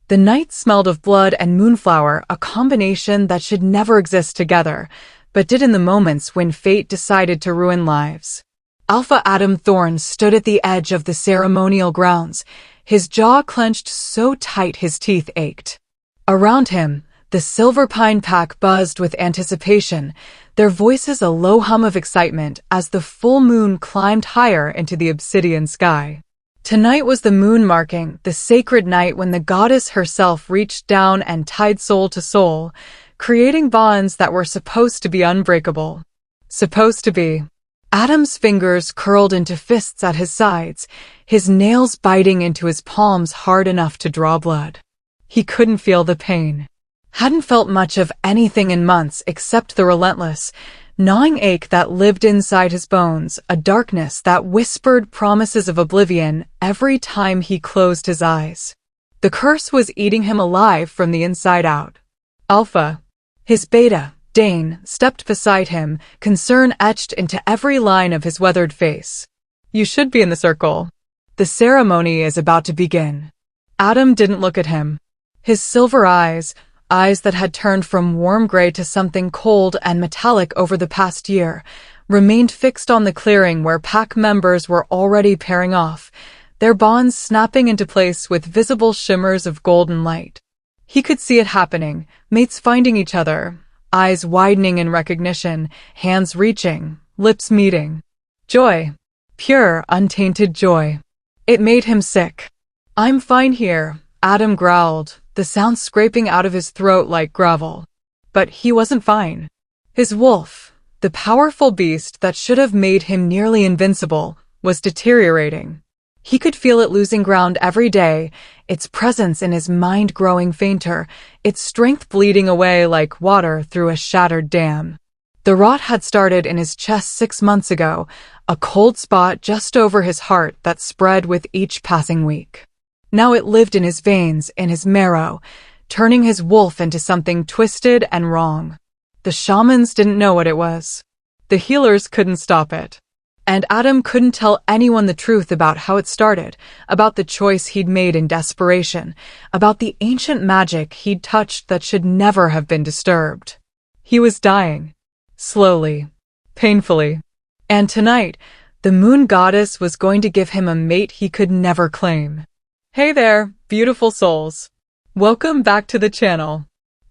The night smelled of blood and moonflower, a combination that should never exist together, but did in the moments when fate decided to ruin lives. Alpha Adam Thorne stood at the edge of the ceremonial grounds, his jaw clenched so tight his teeth ached. Around him, the Silver Pine pack buzzed with anticipation, their voices a low hum of excitement as the full moon climbed higher into the obsidian sky. Tonight was the moon marking, the sacred night when the goddess herself reached down and tied soul to soul, creating bonds that were supposed to be unbreakable. Supposed to be. Adam's fingers curled into fists at his sides, his nails biting into his palms hard enough to draw blood. He couldn't feel the pain. Hadn't felt much of anything in months except the relentless, gnawing ache that lived inside his bones, a darkness that whispered promises of oblivion every time he closed his eyes. The curse was eating him alive from the inside out. Alpha, his beta, Dane, stepped beside him, concern etched into every line of his weathered face. You should be in the circle. The ceremony is about to begin. Adam didn't look at him. His silver eyes that had turned from warm gray to something cold and metallic over the past year, remained fixed on the clearing where pack members were already pairing off, their bonds snapping into place with visible shimmers of golden light. He could see it happening, mates finding each other, eyes widening in recognition, hands reaching, lips meeting. Joy. Pure, untainted joy. It made him sick. I'm fine here, Adam growled, the sound scraping out of his throat like gravel. But he wasn't fine. His wolf, the powerful beast that should have made him nearly invincible, was deteriorating. He could feel it losing ground every day, its presence in his mind growing fainter, its strength bleeding away like water through a shattered dam. The rot had started in his chest 6 months ago, a cold spot just over his heart that spread with each passing week. Now it lived in his veins, in his marrow, turning his wolf into something twisted and wrong. The shamans didn't know what it was. The healers couldn't stop it. And Adam couldn't tell anyone the truth about how it started, about the choice he'd made in desperation, about the ancient magic he'd touched that should never have been disturbed. He was dying. Slowly. Painfully. And tonight, the moon goddess was going to give him a mate he could never claim. Hey there, beautiful souls. Welcome back to the channel.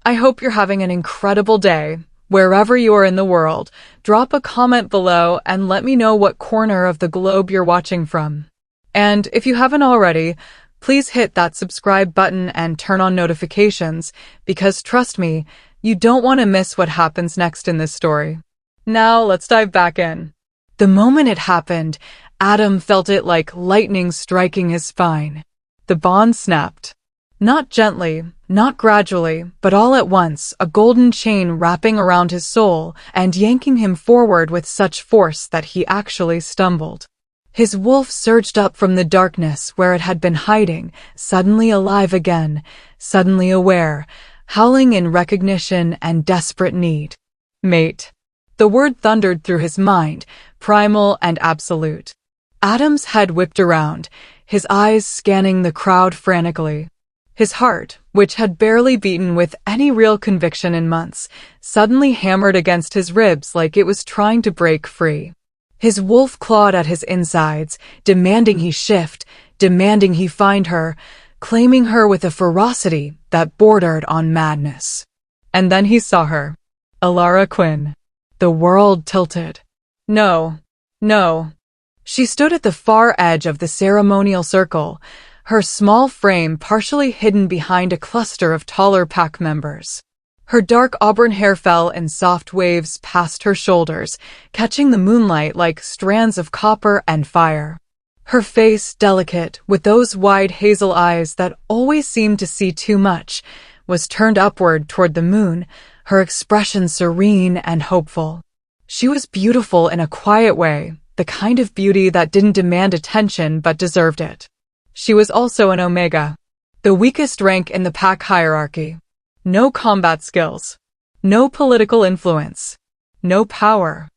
I hope you're having an incredible day. Wherever you are in the world, drop a comment below and let me know what corner of the globe you're watching from. And if you haven't already, please hit that subscribe button and turn on notifications, because trust me, you don't want to miss what happens next in this story. Now let's dive back in. The moment it happened, Adam felt it like lightning striking his spine. The bond snapped. Not gently, not gradually, but all at once, a golden chain wrapping around his soul and yanking him forward with such force that he actually stumbled. His wolf surged up from the darkness where it had been hiding, suddenly alive again, suddenly aware, howling in recognition and desperate need. Mate. The word thundered through his mind, primal and absolute. Adam's head whipped around, his eyes scanning the crowd frantically. His heart, which had barely beaten with any real conviction in months, suddenly hammered against his ribs like it was trying to break free. His wolf clawed at his insides, demanding he shift, demanding he find her, claiming her with a ferocity that bordered on madness. And then he saw her. Alara Quinn. The world tilted. No. She stood at the far edge of the ceremonial circle, her small frame partially hidden behind a cluster of taller pack members. Her dark auburn hair fell in soft waves past her shoulders, catching the moonlight like strands of copper and fire. Her face, delicate, with those wide hazel eyes that always seemed to see too much, was turned upward toward the moon, her expression serene and hopeful. She was beautiful in a quiet way, the kind of beauty that didn't demand attention but deserved it. She was also an Omega, the weakest rank in the pack hierarchy. No combat skills, no political influence, no power.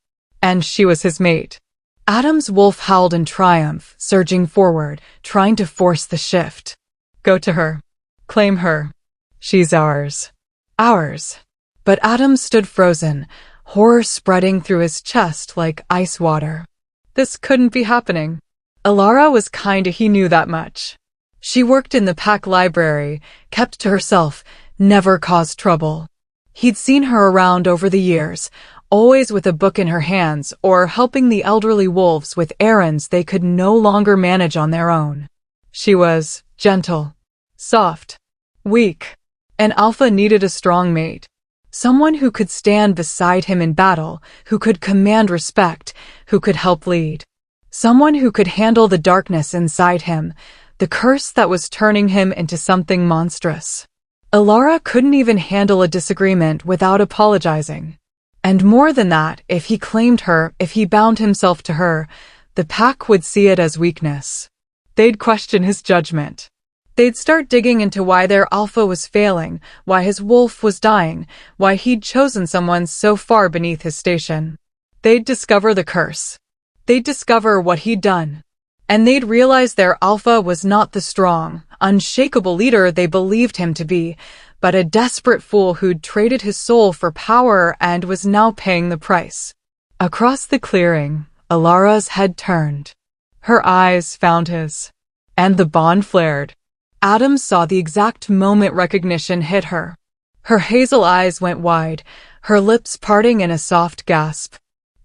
And she was his mate. Adam's wolf howled in triumph, surging forward, trying to force the shift. Go to her. Claim her. She's ours. Ours. But Adam stood frozen, horror spreading through his chest like ice water. This couldn't be happening. Alara was kind, he knew that much. She worked in the pack library, kept to herself, never caused trouble. He'd seen her around over the years, always with a book in her hands or helping the elderly wolves with errands they could no longer manage on their own. She was gentle, soft, weak. And Alpha needed a strong mate. Someone who could stand beside him in battle, who could command respect, who could help lead. Someone who could handle the darkness inside him, the curse that was turning him into something monstrous. Alara couldn't even handle a disagreement without apologizing. And more than that, if he claimed her, if he bound himself to her, the pack would see it as weakness. They'd question his judgment. They'd start digging into why their alpha was failing, why his wolf was dying, why he'd chosen someone so far beneath his station. They'd discover the curse. They'd discover what he'd done. And they'd realize their alpha was not the strong, unshakable leader they believed him to be, but a desperate fool who'd traded his soul for power and was now paying the price. Across the clearing, Alara's head turned. Her eyes found his. And the bond flared. Adam saw the exact moment recognition hit her. Her hazel eyes went wide, her lips parting in a soft gasp.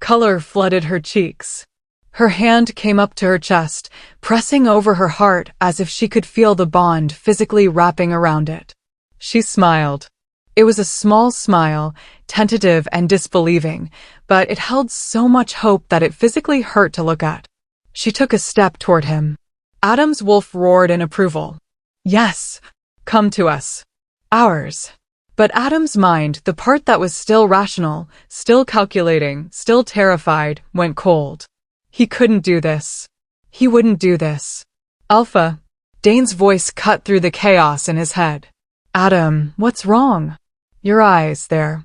Color flooded her cheeks. Her hand came up to her chest, pressing over her heart as if she could feel the bond physically wrapping around it. She smiled. It was a small smile, tentative and disbelieving, but it held so much hope that it physically hurt to look at. She took a step toward him. Adam's wolf roared in approval. Yes, come to us. Ours. But Adam's mind, the part that was still rational, still calculating, still terrified, went cold. He couldn't do this. He wouldn't do this. Alpha. Dane's voice cut through the chaos in his head. Adam, what's wrong? Your eyes, there.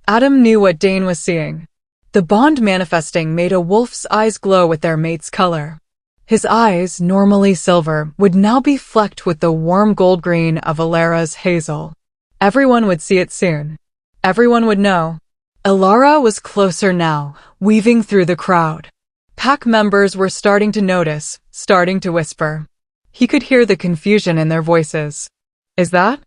Adam knew what Dane was seeing. The bond manifesting made a wolf's eyes glow with their mate's color. His eyes, normally silver, would now be flecked with the warm gold green of Alara's hazel. Everyone would see it soon. Everyone would know. Alara was closer now, weaving through the crowd. Pack members were starting to notice, starting to whisper. He could hear the confusion in their voices. Is that?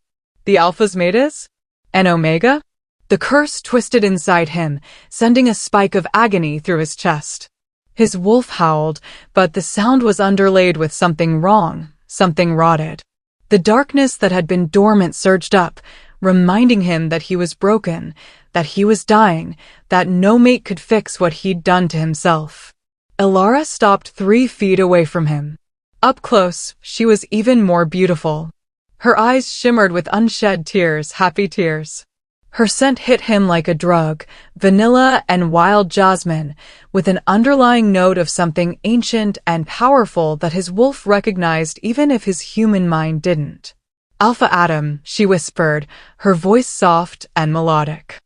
The Alpha's mate is? An Omega? The curse twisted inside him, sending a spike of agony through his chest. His wolf howled, but the sound was underlaid with something wrong, something rotted. The darkness that had been dormant surged up, reminding him that he was broken, that he was dying, that no mate could fix what he'd done to himself. Alara stopped 3 feet away from him. Up close, she was even more beautiful. Her eyes shimmered with unshed tears, happy tears. Her scent hit him like a drug, vanilla and wild jasmine, with an underlying note of something ancient and powerful that his wolf recognized even if his human mind didn't. Alpha Adam, she whispered, her voice soft and melodic.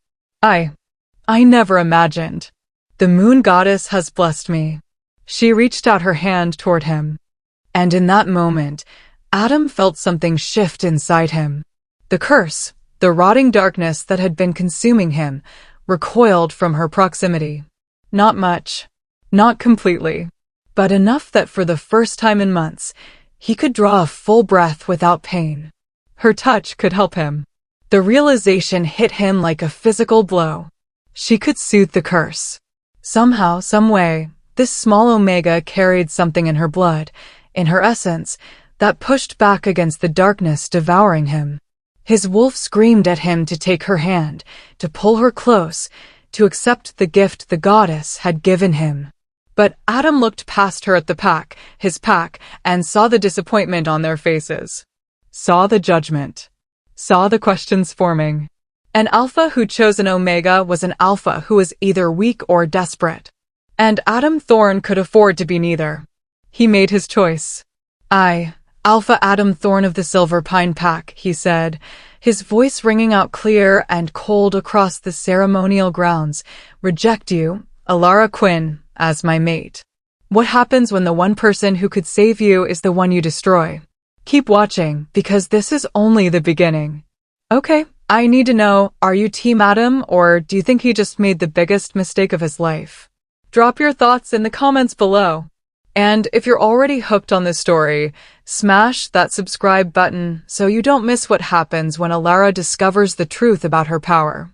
I never imagined. The moon goddess has blessed me. She reached out her hand toward him. And in that moment, Adam felt something shift inside him. The curse, the rotting darkness that had been consuming him, recoiled from her proximity. Not much. Not completely. But enough that for the first time in months, he could draw a full breath without pain. Her touch could help him. The realization hit him like a physical blow. She could soothe the curse. Somehow, some way, this small Omega carried something in her blood, in her essence, that pushed back against the darkness devouring him. His wolf screamed at him to take her hand, to pull her close, to accept the gift the goddess had given him. But Adam looked past her at the pack, his pack, and saw the disappointment on their faces. Saw the judgment. Saw the questions forming. An alpha who chose an Omega was an alpha who was either weak or desperate. And Adam Thorne could afford to be neither. He made his choice. Alpha Adam Thorne of the Silver Pine Pack, he said, his voice ringing out clear and cold across the ceremonial grounds, reject you, Alara Quinn, as my mate. What happens when the one person who could save you is the one you destroy? Keep watching, because this is only the beginning. Okay, I need to know, are you Team Adam, or do you think he just made the biggest mistake of his life? Drop your thoughts in the comments below. And if you're already hooked on this story, smash that subscribe button so you don't miss what happens when Alara discovers the truth about her power.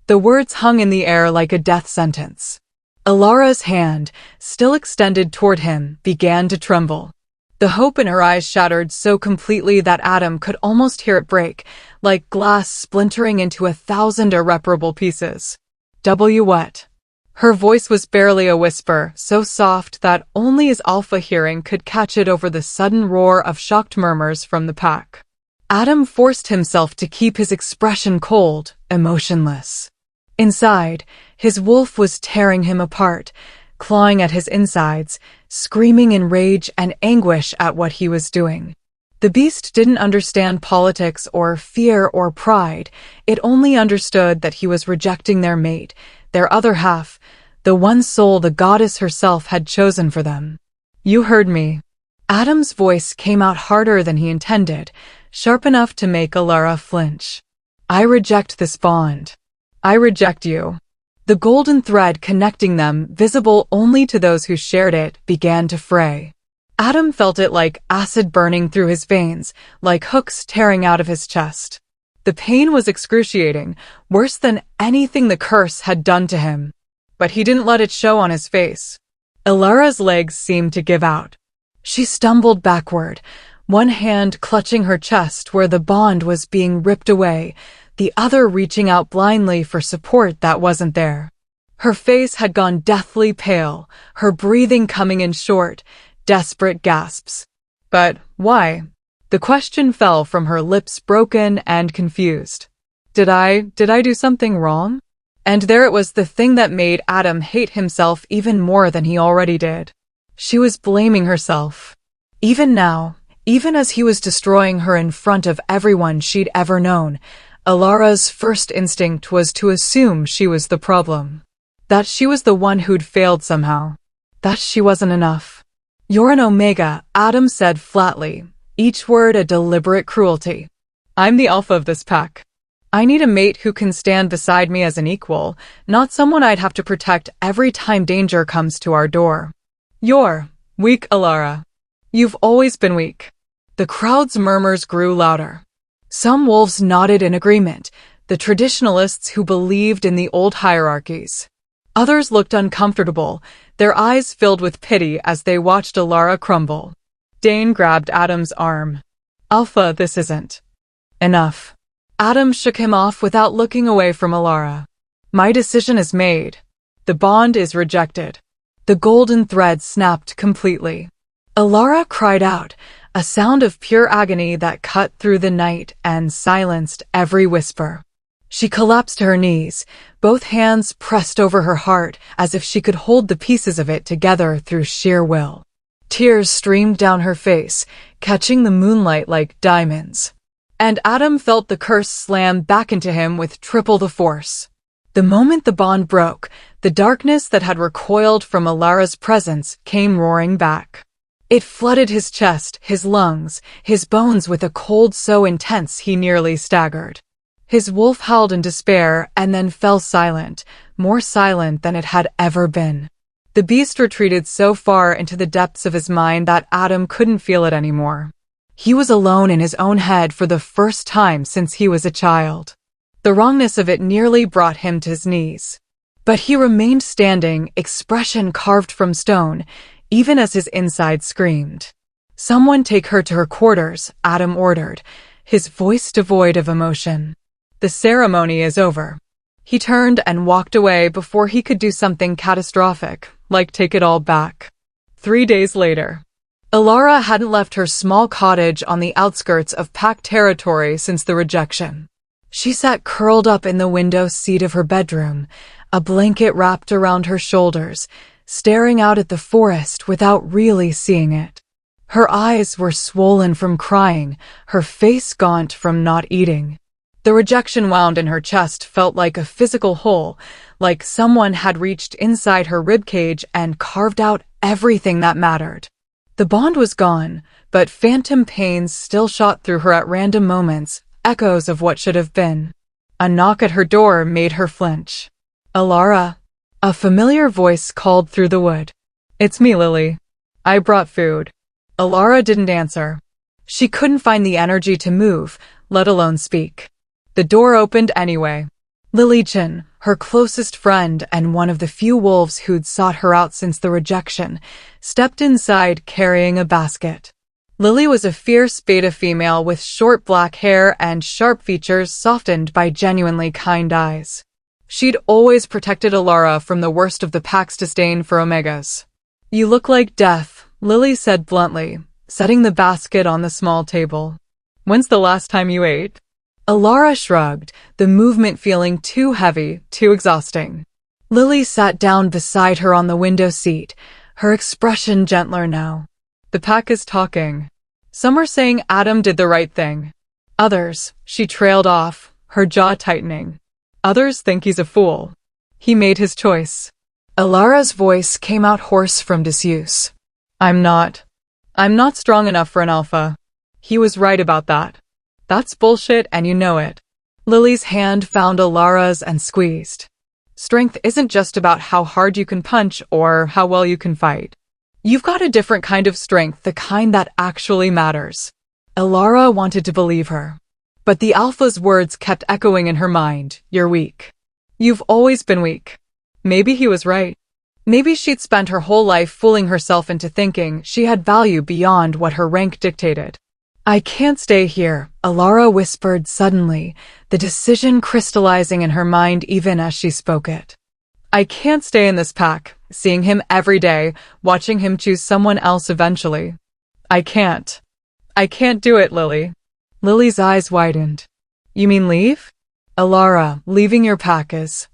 The words hung in the air like a death sentence. Alara's hand, still extended toward him, began to tremble. The hope in her eyes shattered so completely that Adam could almost hear it break, like glass splintering into 1,000 irreparable pieces. What? Her voice was barely a whisper, so soft that only his alpha hearing could catch it over the sudden roar of shocked murmurs from the pack. Adam forced himself to keep his expression cold, emotionless. Inside, his wolf was tearing him apart, clawing at his insides, screaming in rage and anguish at what he was doing. The beast didn't understand politics or fear or pride. It only understood that he was rejecting their mate, their other half, the one soul the goddess herself had chosen for them. You heard me. Adam's voice came out harder than he intended, sharp enough to make Alara flinch. I reject this bond. I reject you. The golden thread connecting them, visible only to those who shared it, began to fray. Adam felt it like acid burning through his veins, like hooks tearing out of his chest. The pain was excruciating, worse than anything the curse had done to him. But he didn't let it show on his face. Alara's legs seemed to give out. She stumbled backward, one hand clutching her chest where the bond was being ripped away, the other reaching out blindly for support that wasn't there. Her face had gone deathly pale, her breathing coming in short, desperate gasps. But why? The question fell from her lips, broken and confused. Did I do something wrong? And there it was, the thing that made Adam hate himself even more than he already did. She was blaming herself. Even now, even as he was destroying her in front of everyone she'd ever known, Alara's first instinct was to assume she was the problem. That she was the one who'd failed somehow. That she wasn't enough. You're an Omega, Adam said flatly, each word a deliberate cruelty. I'm the alpha of this pack. I need a mate who can stand beside me as an equal, not someone I'd have to protect every time danger comes to our door. You're weak, Alara. You've always been weak. The crowd's murmurs grew louder. Some wolves nodded in agreement, the traditionalists who believed in the old hierarchies. Others looked uncomfortable, their eyes filled with pity as they watched Alara crumble. Dane grabbed Adam's arm. Alpha, this isn't enough. Adam shook him off without looking away from Alara. My decision is made. The bond is rejected. The golden thread snapped completely. Alara cried out, a sound of pure agony that cut through the night and silenced every whisper. She collapsed to her knees, both hands pressed over her heart as if she could hold the pieces of it together through sheer will. Tears streamed down her face, catching the moonlight like diamonds. And Adam felt the curse slam back into him with triple the force. The moment the bond broke, the darkness that had recoiled from Alara's presence came roaring back. It flooded his chest, his lungs, his bones with a cold so intense he nearly staggered. His wolf howled in despair and then fell silent, more silent than it had ever been. The beast retreated so far into the depths of his mind that Adam couldn't feel it anymore. He was alone in his own head for the first time since he was a child. The wrongness of it nearly brought him to his knees. But he remained standing, expression carved from stone, even as his inside screamed. Someone take her to her quarters, Adam ordered, his voice devoid of emotion. The ceremony is over. He turned and walked away before he could do something catastrophic, like take it all back. 3 days later. Alara hadn't left her small cottage on the outskirts of pack territory since the rejection. She sat curled up in the window seat of her bedroom, a blanket wrapped around her shoulders, staring out at the forest without really seeing it. Her eyes were swollen from crying, her face gaunt from not eating. The rejection wound in her chest felt like a physical hole, like someone had reached inside her ribcage and carved out everything that mattered. The bond was gone, but phantom pains still shot through her at random moments, echoes of what should have been. A knock at her door made her flinch. "Alara?" A familiar voice called through the wood. "It's me, Lily. I brought food." Alara didn't answer. She couldn't find the energy to move, let alone speak. The door opened anyway. Lily Chin, her closest friend and one of the few wolves who'd sought her out since the rejection, stepped inside carrying a basket. Lily was a fierce beta female with short black hair and sharp features softened by genuinely kind eyes. She'd always protected Alara from the worst of the pack's disdain for omegas. "You look like death," Lily said bluntly, setting the basket on the small table. "When's the last time you ate?" Alara shrugged, the movement feeling too heavy, too exhausting. Lily sat down beside her on the window seat, her expression gentler now. "The pack is talking. Some are saying Adam did the right thing. Others," she trailed off, her jaw tightening. "Others think he's a fool. He made his choice." Alara's voice came out hoarse from disuse. I'm not strong enough for an alpha. He was right about that. That's bullshit and you know it." Lily's hand found Alara's and squeezed. "Strength isn't just about how hard you can punch or how well you can fight. You've got a different kind of strength, the kind that actually matters." Alara wanted to believe her. But the alpha's words kept echoing in her mind. "You're weak. You've always been weak." Maybe he was right. Maybe she'd spent her whole life fooling herself into thinking she had value beyond what her rank dictated. "I can't stay here," Alara whispered suddenly, the decision crystallizing in her mind even as she spoke it. "I can't stay in this pack, seeing him every day, watching him choose someone else eventually. I can't do it, Lily." Lily's eyes widened. "You mean leave?" "Alara, leaving your pack is...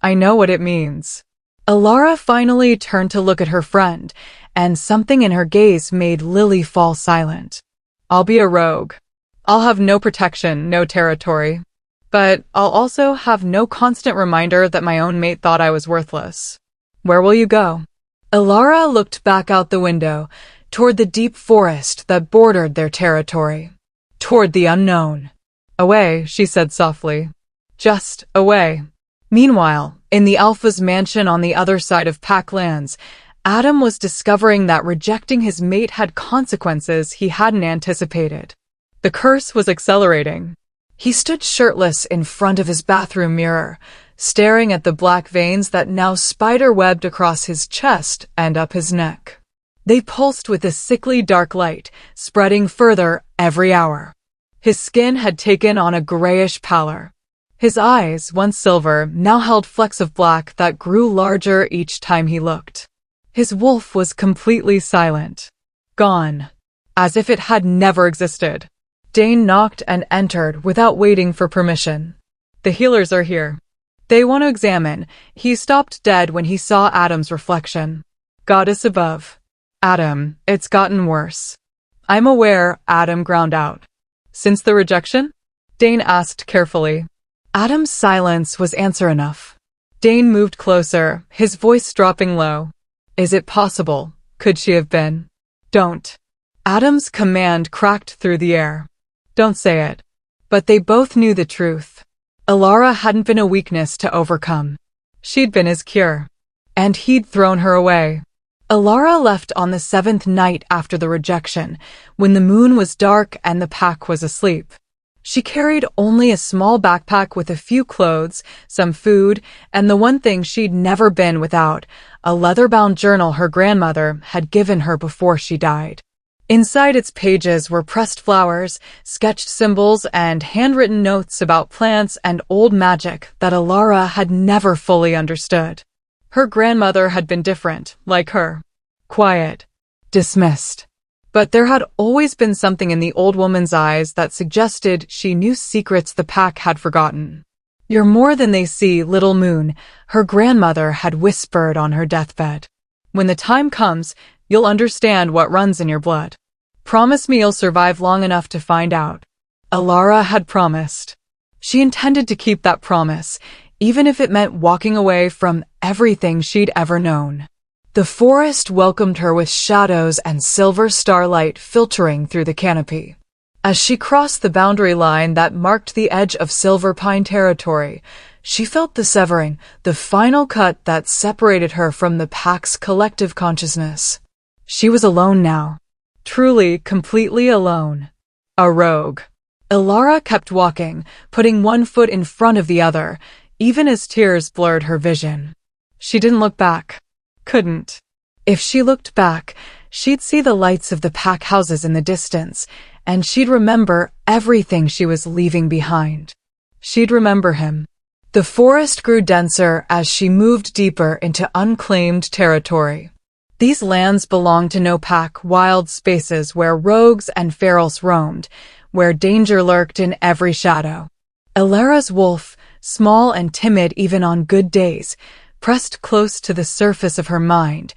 I know what it means." Alara finally turned to look at her friend, and something in her gaze made Lily fall silent. "I'll be a rogue. I'll have no protection, no territory. But I'll also have no constant reminder that my own mate thought I was worthless. Where will you go?" Alara looked back out the window, toward the deep forest that bordered their territory. Toward the unknown. "Away," she said softly. "Just away." Meanwhile, in the Alpha's mansion on the other side of Pack lands, Adam was discovering that rejecting his mate had consequences he hadn't anticipated. The curse was accelerating. He stood shirtless in front of his bathroom mirror, staring at the black veins that now spider-webbed across his chest and up his neck. They pulsed with a sickly dark light, spreading further every hour. His skin had taken on a grayish pallor. His eyes, once silver, now held flecks of black that grew larger each time he looked. His wolf was completely silent. Gone. As if it had never existed. Dane knocked and entered without waiting for permission. "The healers are here. They want to examine." He stopped dead when he saw Adam's reflection. "Goddess above. Adam, it's gotten worse." "I'm aware," Adam ground out. "Since the rejection?" Dane asked carefully. Adam's silence was answer enough. Dane moved closer, his voice dropping low. "Is it possible? Could she have been?" "Don't." Adam's command cracked through the air. "Don't say it." But they both knew the truth. Alara hadn't been a weakness to overcome. She'd been his cure. And he'd thrown her away. Alara left on the 7th night after the rejection, when the moon was dark and the pack was asleep. She carried only a small backpack with a few clothes, some food, and the one thing she'd never been without, a leather-bound journal her grandmother had given her before she died. Inside its pages were pressed flowers, sketched symbols, and handwritten notes about plants and old magic that Alara had never fully understood. Her grandmother had been different, like her. Quiet. Dismissed. But there had always been something in the old woman's eyes that suggested she knew secrets the pack had forgotten. "You're more than they see, little moon," her grandmother had whispered on her deathbed. "When the time comes, you'll understand what runs in your blood. Promise me you'll survive long enough to find out." Alara had promised. She intended to keep that promise, even if it meant walking away from everything she'd ever known. The forest welcomed her with shadows and silver starlight filtering through the canopy. As she crossed the boundary line that marked the edge of Silver Pine territory, she felt the severing, the final cut that separated her from the pack's collective consciousness. She was alone now. Truly, completely alone. A rogue. Ilara kept walking, putting one foot in front of the other, even as tears blurred her vision. She didn't look back. Couldn't. If she looked back, she'd see the lights of the pack houses in the distance, and she'd remember everything she was leaving behind. She'd remember him. The forest grew denser as she moved deeper into unclaimed territory. These lands belonged to no pack, wild spaces where rogues and ferals roamed, where danger lurked in every shadow. Ilara's wolf, small and timid even on good days, pressed close to the surface of her mind,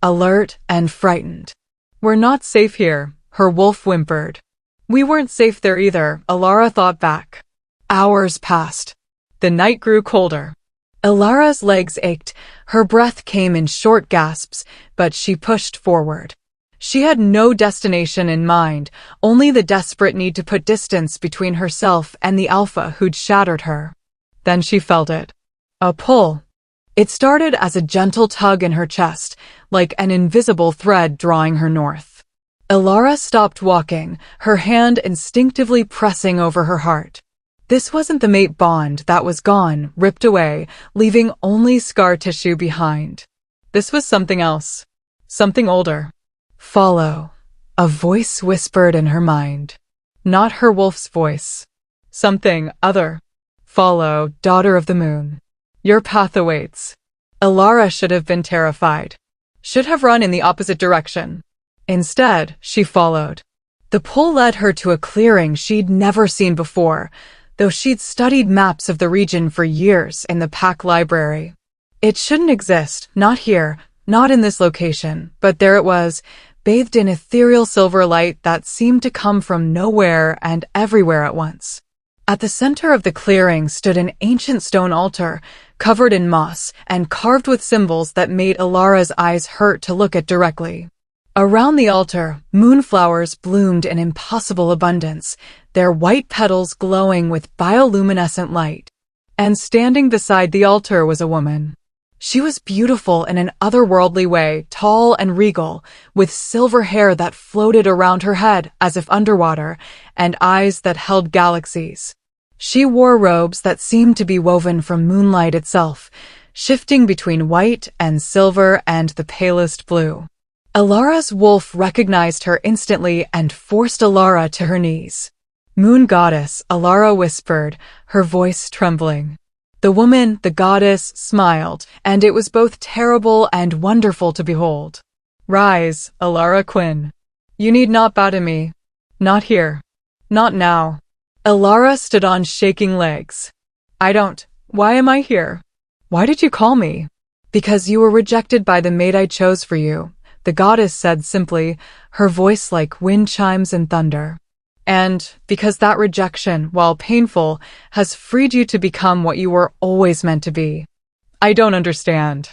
alert and frightened. "We're not safe here," her wolf whimpered. "We weren't safe there either," Ilara thought back. Hours passed. The night grew colder. Ilara's legs ached, her breath came in short gasps, but she pushed forward. She had no destination in mind, only the desperate need to put distance between herself and the alpha who'd shattered her. Then she felt it. A pull. It started as a gentle tug in her chest, like an invisible thread drawing her north. Ilara stopped walking, her hand instinctively pressing over her heart. This wasn't the mate bond that was gone, ripped away, leaving only scar tissue behind. This was something else. Something older. "Follow," a voice whispered in her mind. Not her wolf's voice. Something other. "Follow, daughter of the moon. Your path awaits." Ilara should have been terrified. Should have run in the opposite direction. Instead, she followed. The pull led her to a clearing she'd never seen before, though she'd studied maps of the region for years in the pack library. It shouldn't exist, not here, not in this location, but there it was, bathed in ethereal silver light that seemed to come from nowhere and everywhere at once. At the center of the clearing stood an ancient stone altar, covered in moss and carved with symbols that made Ilara's eyes hurt to look at directly. Around the altar, moonflowers bloomed in impossible abundance, their white petals glowing with bioluminescent light. And standing beside the altar was a woman. She was beautiful in an otherworldly way, tall and regal, with silver hair that floated around her head as if underwater, and eyes that held galaxies. She wore robes that seemed to be woven from moonlight itself, shifting between white and silver and the palest blue. Ilara's wolf recognized her instantly and forced Ilara to her knees. "Moon goddess," Ilara whispered, her voice trembling. The woman, the goddess, smiled, and it was both terrible and wonderful to behold. "Rise, Ilara Quinn. You need not bow to me. Not here. Not now." Ilara stood on shaking legs. Why am I here? Why did you call me?" "Because you were rejected by the mate I chose for you," the goddess said simply, her voice like wind chimes and thunder. "And because that rejection, while painful, has freed you to become what you were always meant to be." "I don't understand."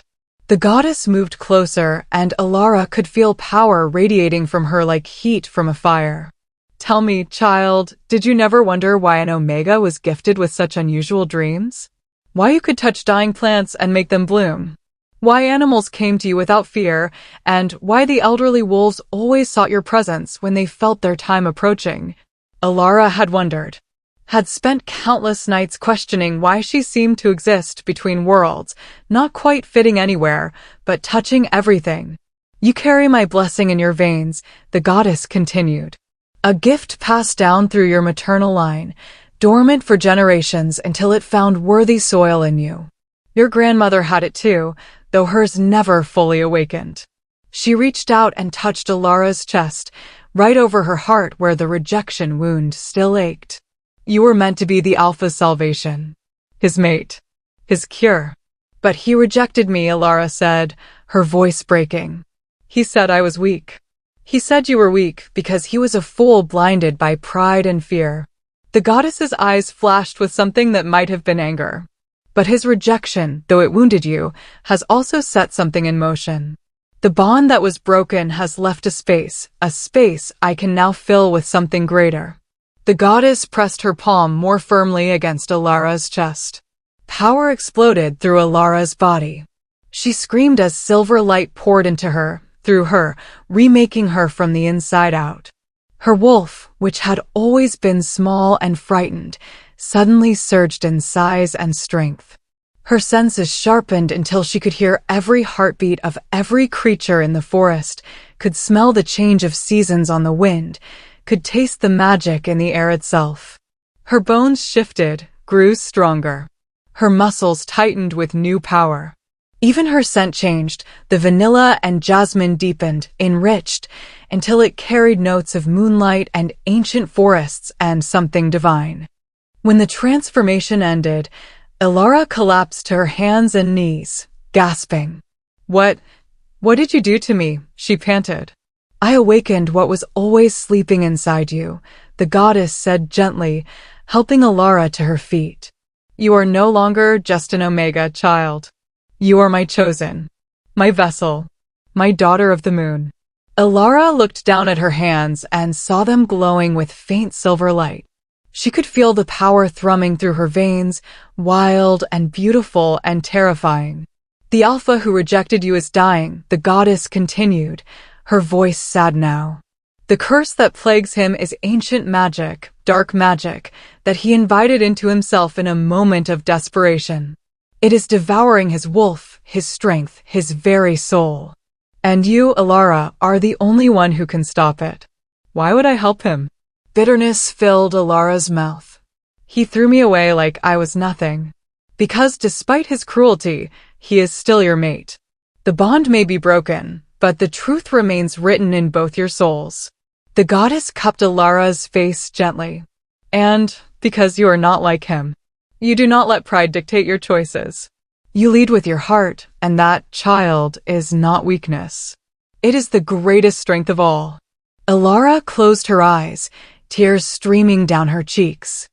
The goddess moved closer, and Ilara could feel power radiating from her like heat from a fire. "Tell me, child, did you never wonder why an Omega was gifted with such unusual dreams? Why you could touch dying plants and make them bloom? Why animals came to you without fear, and why the elderly wolves always sought your presence when they felt their time approaching?" Ilara had wondered. Had spent countless nights questioning why she seemed to exist between worlds, not quite fitting anywhere, but touching everything. "You carry my blessing in your veins," the goddess continued. "A gift passed down through your maternal line, dormant for generations until it found worthy soil in you. Your grandmother had it too, though hers never fully awakened." She reached out and touched Ilara's chest, right over her heart where the rejection wound still ached. "You were meant to be the Alpha's salvation. His mate. His cure. But he rejected me," Ilara said, her voice breaking. "He said I was weak. He said you were weak because he was a fool blinded by pride and fear." The goddess's eyes flashed with something that might have been anger. "But his rejection, though it wounded you, has also set something in motion. The bond that was broken has left a space I can now fill with something greater. The goddess pressed her palm more firmly against Alara's chest. Power exploded through Alara's body. She screamed as silver light poured into her, through her, remaking her from the inside out. Her wolf, which had always been small and frightened, suddenly surged in size and strength. Her senses sharpened until she could hear every heartbeat of every creature in the forest, could smell the change of seasons on the wind, could taste the magic in the air itself. Her bones shifted, grew stronger. Her muscles tightened with new power. Even her scent changed, the vanilla and jasmine deepened, enriched, until it carried notes of moonlight and ancient forests and something divine. When the transformation ended, Alara collapsed to her hands and knees, gasping. What did you do to me?" she panted. "I awakened what was always sleeping inside you," the goddess said gently, helping Alara to her feet. "You are no longer just an Omega child. You are my chosen, my vessel, my daughter of the moon." Alara looked down at her hands and saw them glowing with faint silver light. She could feel the power thrumming through her veins, wild and beautiful and terrifying. "The Alpha who rejected you is dying," the goddess continued, her voice sad now. "The curse that plagues him is ancient magic, dark magic, that he invited into himself in a moment of desperation. It is devouring his wolf, his strength, his very soul. And you, Alara, are the only one who can stop it." "Why would I help him?" Bitterness filled Alara's mouth. "He threw me away like I was nothing. Because despite his cruelty, he is still your mate. The bond may be broken, but the truth remains written in both your souls." The goddess cupped Alara's face gently. "And because you are not like him, you do not let pride dictate your choices. You lead with your heart, and that, child, is not weakness. It is the greatest strength of all." Alara closed her eyes, tears streaming down her cheeks.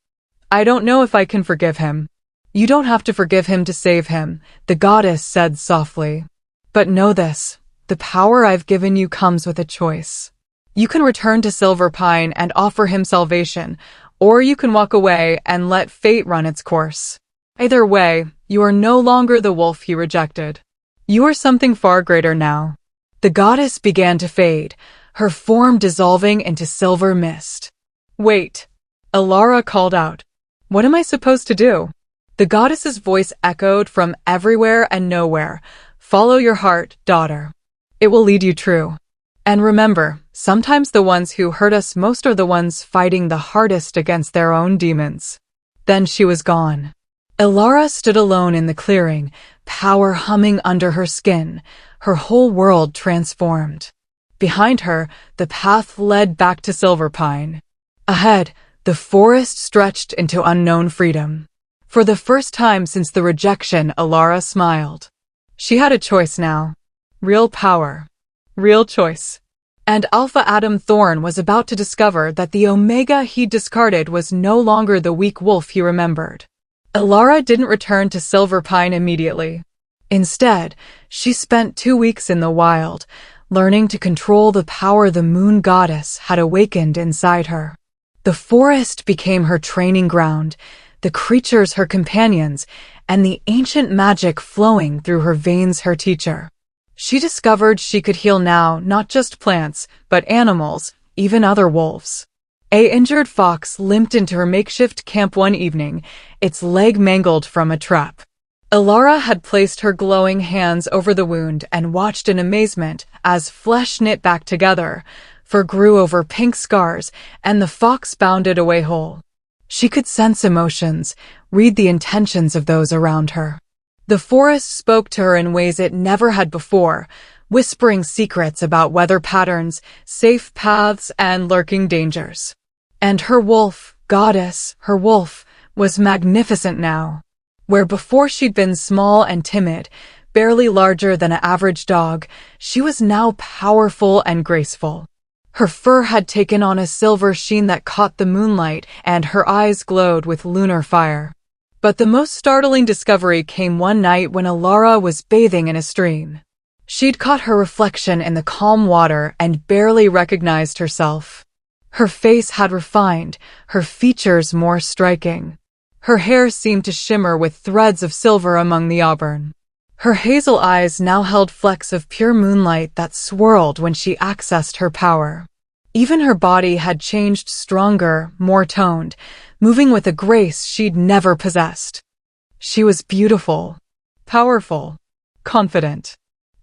"I don't know if I can forgive him." "You don't have to forgive him to save him," the goddess said softly. "But know this, the power I've given you comes with a choice. You can return to Silver Pine and offer him salvation, or you can walk away and let fate run its course. Either way, you are no longer the wolf he rejected. You are something far greater now." The goddess began to fade, her form dissolving into silver mist. "Wait," Alara called out. "What am I supposed to do?" The goddess's voice echoed from everywhere and nowhere. "Follow your heart, daughter. It will lead you true. And remember, sometimes the ones who hurt us most are the ones fighting the hardest against their own demons." Then she was gone. Alara stood alone in the clearing, power humming under her skin, her whole world transformed. Behind her, the path led back to Silver Pine. Ahead, the forest stretched into unknown freedom. For the first time since the rejection, Alara smiled. She had a choice now. Real power. Real choice. And Alpha Adam Thorn was about to discover that the Omega he discarded was no longer the weak wolf he remembered. Alara didn't return to Silver Pine immediately. Instead, she spent 2 weeks in the wild, learning to control the power the moon goddess had awakened inside her. The forest became her training ground, the creatures her companions, and the ancient magic flowing through her veins her teacher. She discovered she could heal now not just plants, but animals, even other wolves. An injured fox limped into her makeshift camp one evening, its leg mangled from a trap. Alara had placed her glowing hands over the wound and watched in amazement as flesh knit back together, fur grew over pink scars, and the fox bounded away whole. She could sense emotions, read the intentions of those around her. The forest spoke to her in ways it never had before, whispering secrets about weather patterns, safe paths, and lurking dangers. And her wolf, goddess, her wolf, was magnificent now. Where before she'd been small and timid, barely larger than an average dog, she was now powerful and graceful. Her fur had taken on a silver sheen that caught the moonlight, and her eyes glowed with lunar fire. But the most startling discovery came one night when Alara was bathing in a stream. She'd caught her reflection in the calm water and barely recognized herself. Her face had refined, her features more striking. Her hair seemed to shimmer with threads of silver among the auburn. Her hazel eyes now held flecks of pure moonlight that swirled when she accessed her power. Even her body had changed stronger, more toned, moving with a grace she'd never possessed. She was beautiful, powerful, confident.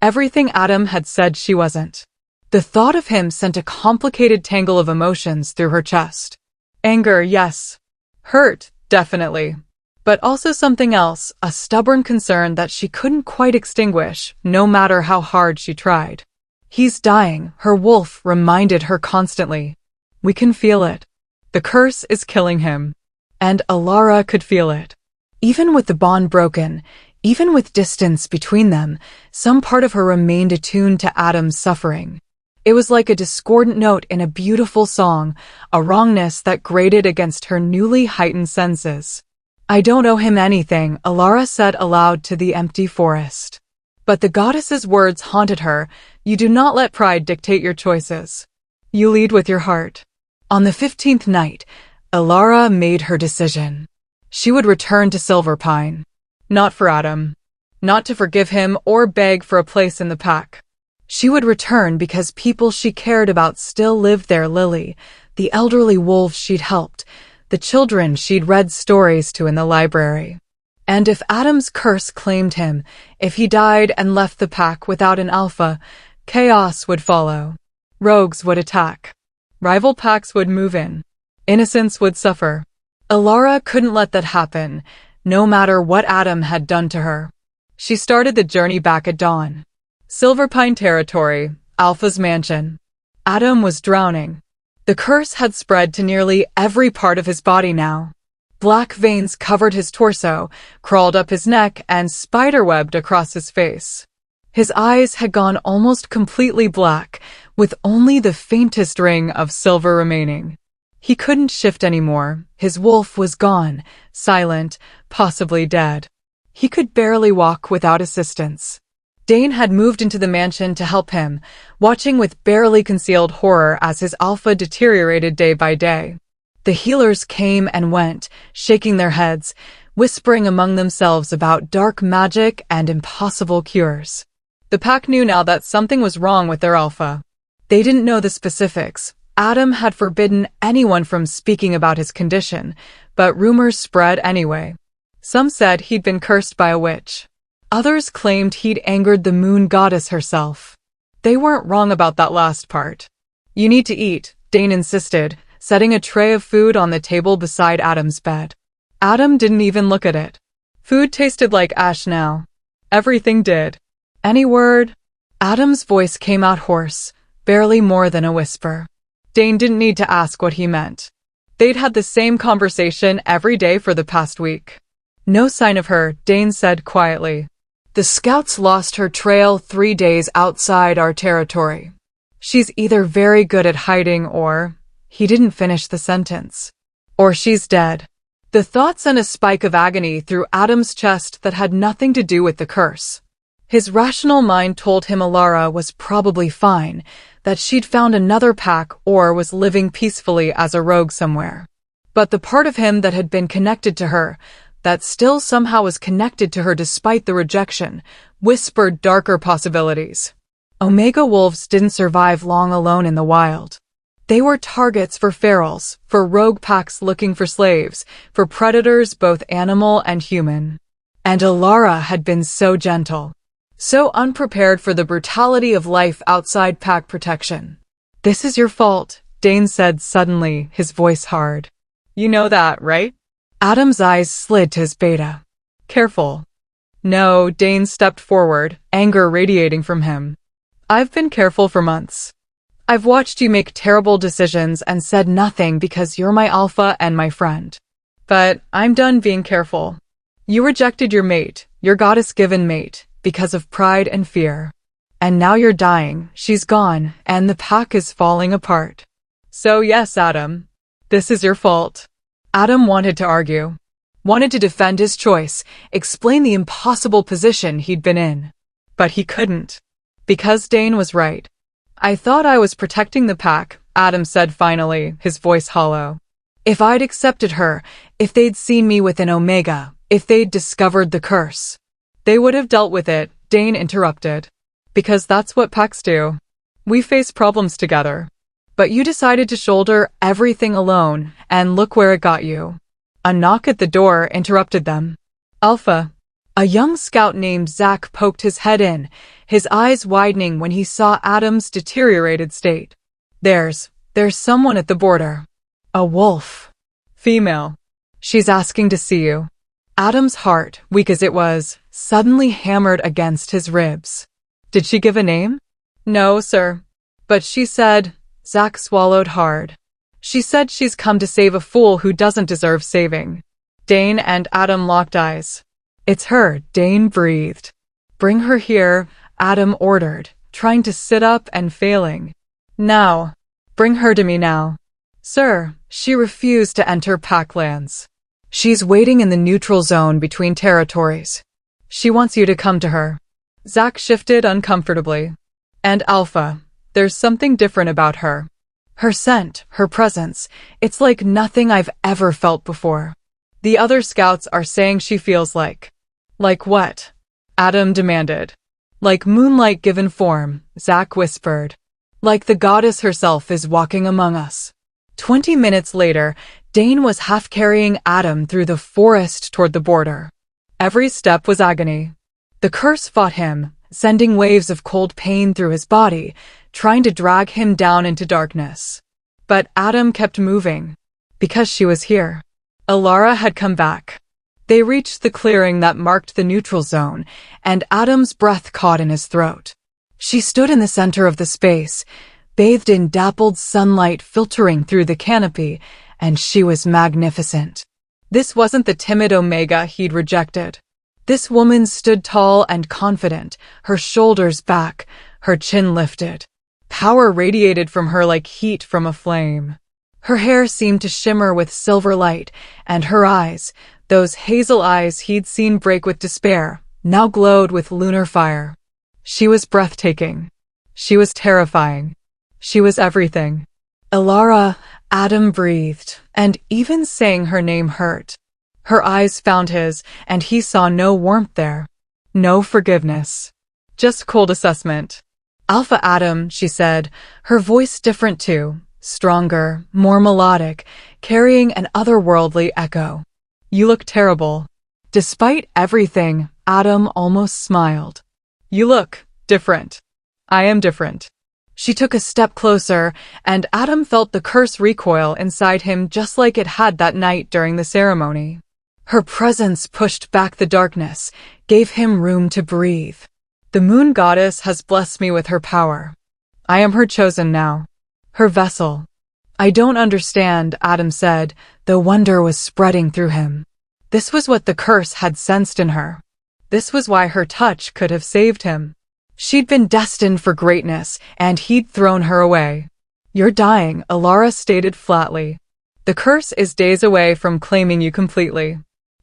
Everything Adam had said she wasn't. The thought of him sent a complicated tangle of emotions through her chest. Anger, yes. Hurt, definitely. But also something else, a stubborn concern that she couldn't quite extinguish, no matter how hard she tried. He's dying, her wolf reminded her constantly. We can feel it. The curse is killing him. And Alara could feel it. Even with the bond broken, even with distance between them, some part of her remained attuned to Adam's suffering. It was like a discordant note in a beautiful song, a wrongness that grated against her newly heightened senses. I don't owe him anything, Alara said aloud to the empty forest. But the goddess's words haunted her. You do not let pride dictate your choices. You lead with your heart. On the 15th night, Alara made her decision. She would return to Silverpine. Not for Adam. Not to forgive him or beg for a place in the pack. She would return because people she cared about still lived there. Lily, the elderly wolves she'd helped, the children she'd read stories to in the library. And if Adam's curse claimed him, if he died and left the pack without an alpha, chaos would follow. Rogues would attack. Rival packs would move in. Innocents would suffer. Alara couldn't let that happen, no matter what Adam had done to her. She started the journey back at dawn. Silverpine territory, Alpha's mansion. Adam was drowning. The curse had spread to nearly every part of his body now. Black veins covered his torso, crawled up his neck, and spiderwebbed across his face. His eyes had gone almost completely black, with only the faintest ring of silver remaining. He couldn't shift anymore. His wolf was gone, silent, possibly dead. He could barely walk without assistance. Dane had moved into the mansion to help him, watching with barely concealed horror as his alpha deteriorated day by day. The healers came and went, shaking their heads, whispering among themselves about dark magic and impossible cures. The pack knew now that something was wrong with their alpha. They didn't know the specifics. Adam had forbidden anyone from speaking about his condition, but rumors spread anyway. Some said he'd been cursed by a witch. Others claimed he'd angered the moon goddess herself. They weren't wrong about that last part. You need to eat, Dane insisted, setting a tray of food on the table beside Adam's bed. Adam didn't even look at it. Food tasted like ash now. Everything did. Any word? Adam's voice came out hoarse, barely more than a whisper. Dane didn't need to ask what he meant. They'd had the same conversation every day for the past week. No sign of her, Dane said quietly. The scouts lost her trail 3 days outside our territory. She's either very good at hiding or... He didn't finish the sentence. Or she's dead. The thought sent a spike of agony through Adam's chest that had nothing to do with the curse. His rational mind told him Alara was probably fine, that she'd found another pack or was living peacefully as a rogue somewhere. But the part of him that had been connected to her, that still somehow was connected to her despite the rejection, whispered darker possibilities. Omega wolves didn't survive long alone in the wild. They were targets for ferals, for rogue packs looking for slaves, for predators both animal and human. And Alara had been so gentle, so unprepared for the brutality of life outside pack protection. This is your fault, Dane said suddenly, his voice hard. You know that, right? Adam's eyes slid to his beta. Careful. No, Dane stepped forward, anger radiating from him. I've been careful for months. I've watched you make terrible decisions and said nothing because you're my alpha and my friend. But I'm done being careful. You rejected your mate, your goddess-given mate, because of pride and fear. And now you're dying, she's gone, and the pack is falling apart. So yes, Adam, this is your fault. Adam wanted to argue, wanted to defend his choice, explain the impossible position he'd been in. But he couldn't. Because Dane was right. I thought I was protecting the pack, Adam said finally, his voice hollow. If I'd accepted her, if they'd seen me with an Omega, if they'd discovered the curse, they would have dealt with it, Dane interrupted. Because that's what packs do. We face problems together. But you decided to shoulder everything alone, and look where it got you. A knock at the door interrupted them. Alpha. A young scout named Zach poked his head in, his eyes widening when he saw Adam's deteriorated state. There's someone at the border. A wolf. Female. She's asking to see you. Adam's heart, weak as it was, suddenly hammered against his ribs. Did she give a name? No, sir. But she said, Zach swallowed hard. She said she's come to save a fool who doesn't deserve saving. Dane and Adam locked eyes. It's her, Dane breathed. Bring her here, Adam ordered, trying to sit up and failing. Now. Bring her to me now. Sir, she refused to enter Packlands. She's waiting in the neutral zone between territories. She wants you to come to her. Zach shifted uncomfortably. And Alpha, there's something different about her. Her scent, her presence, it's like nothing I've ever felt before. The other scouts are saying she feels like. Like what? Adam demanded. Like moonlight given form, Zach whispered. Like the goddess herself is walking among us. 20 minutes later, Dane was half carrying Adam through the forest toward the border. Every step was agony. The curse fought him, sending waves of cold pain through his body, trying to drag him down into darkness. But Adam kept moving. Because she was here. Alara had come back. They reached the clearing that marked the neutral zone, and Adam's breath caught in his throat. She stood in the center of the space, bathed in dappled sunlight filtering through the canopy, and she was magnificent. This wasn't the timid Omega he'd rejected. This woman stood tall and confident, her shoulders back, her chin lifted. Power radiated from her like heat from a flame. Her hair seemed to shimmer with silver light, and her eyes, those hazel eyes he'd seen break with despair, now glowed with lunar fire. She was breathtaking. She was terrifying. She was everything. Alara, Adam breathed, and even saying her name hurt. Her eyes found his, and he saw no warmth there. No forgiveness. Just cold assessment. Alpha Adam, she said, her voice different too, stronger, more melodic, carrying an otherworldly echo. You look terrible. Despite everything, Adam almost smiled. You look different. I am different. She took a step closer, and Adam felt the curse recoil inside him just like it had that night during the ceremony. Her presence pushed back the darkness, gave him room to breathe. The moon goddess has blessed me with her power. I am her chosen now. Her vessel. I don't understand, Adam said, though wonder was spreading through him. This was what the curse had sensed in her. This was why her touch could have saved him. She'd been destined for greatness, and he'd thrown her away. You're dying, Alara stated flatly. The curse is days away from claiming you completely.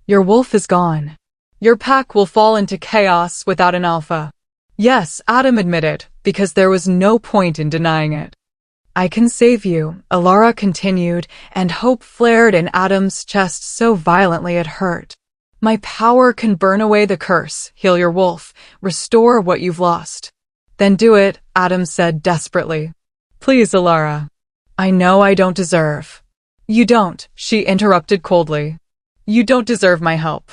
Your wolf is gone. Your pack will fall into chaos without an alpha. Yes, Adam admitted, because there was no point in denying it. I can save you, Alara continued, and hope flared in Adam's chest so violently it hurt. My power can burn away the curse, heal your wolf, restore what you've lost. Then do it, Adam said desperately. Please, Alara. I know I don't deserve. You don't, she interrupted coldly. You don't deserve my help.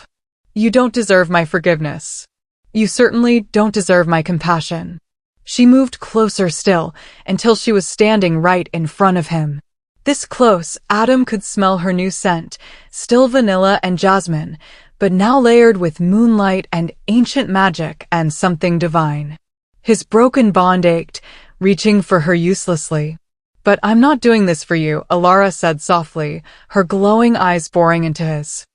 You don't deserve my forgiveness. You certainly don't deserve my compassion. She moved closer still, until she was standing right in front of him. This close, Adam could smell her new scent, still vanilla and jasmine, but now layered with moonlight and ancient magic and something divine. His broken bond ached, reaching for her uselessly. But I'm not doing this for you, Alara said softly, her glowing eyes boring into his.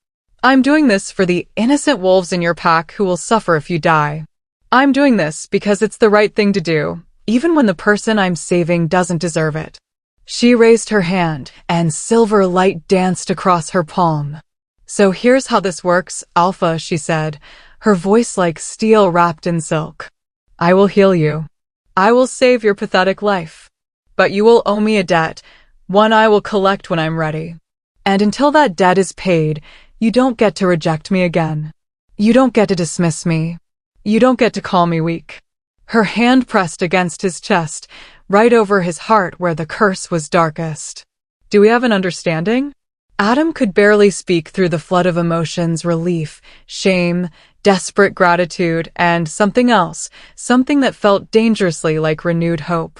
I'm doing this for the innocent wolves in your pack who will suffer if you die. I'm doing this because it's the right thing to do, even when the person I'm saving doesn't deserve it. She raised her hand, and silver light danced across her palm. So here's how this works, Alpha, she said, her voice like steel wrapped in silk. I will heal you. I will save your pathetic life. But you will owe me a debt, one I will collect when I'm ready. And until that debt is paid, you don't get to reject me again. You don't get to dismiss me. You don't get to call me weak. Her hand pressed against his chest, right over his heart where the curse was darkest. Do we have an understanding? Adam could barely speak through the flood of emotions: relief, shame, desperate gratitude, and something else, something that felt dangerously like renewed hope.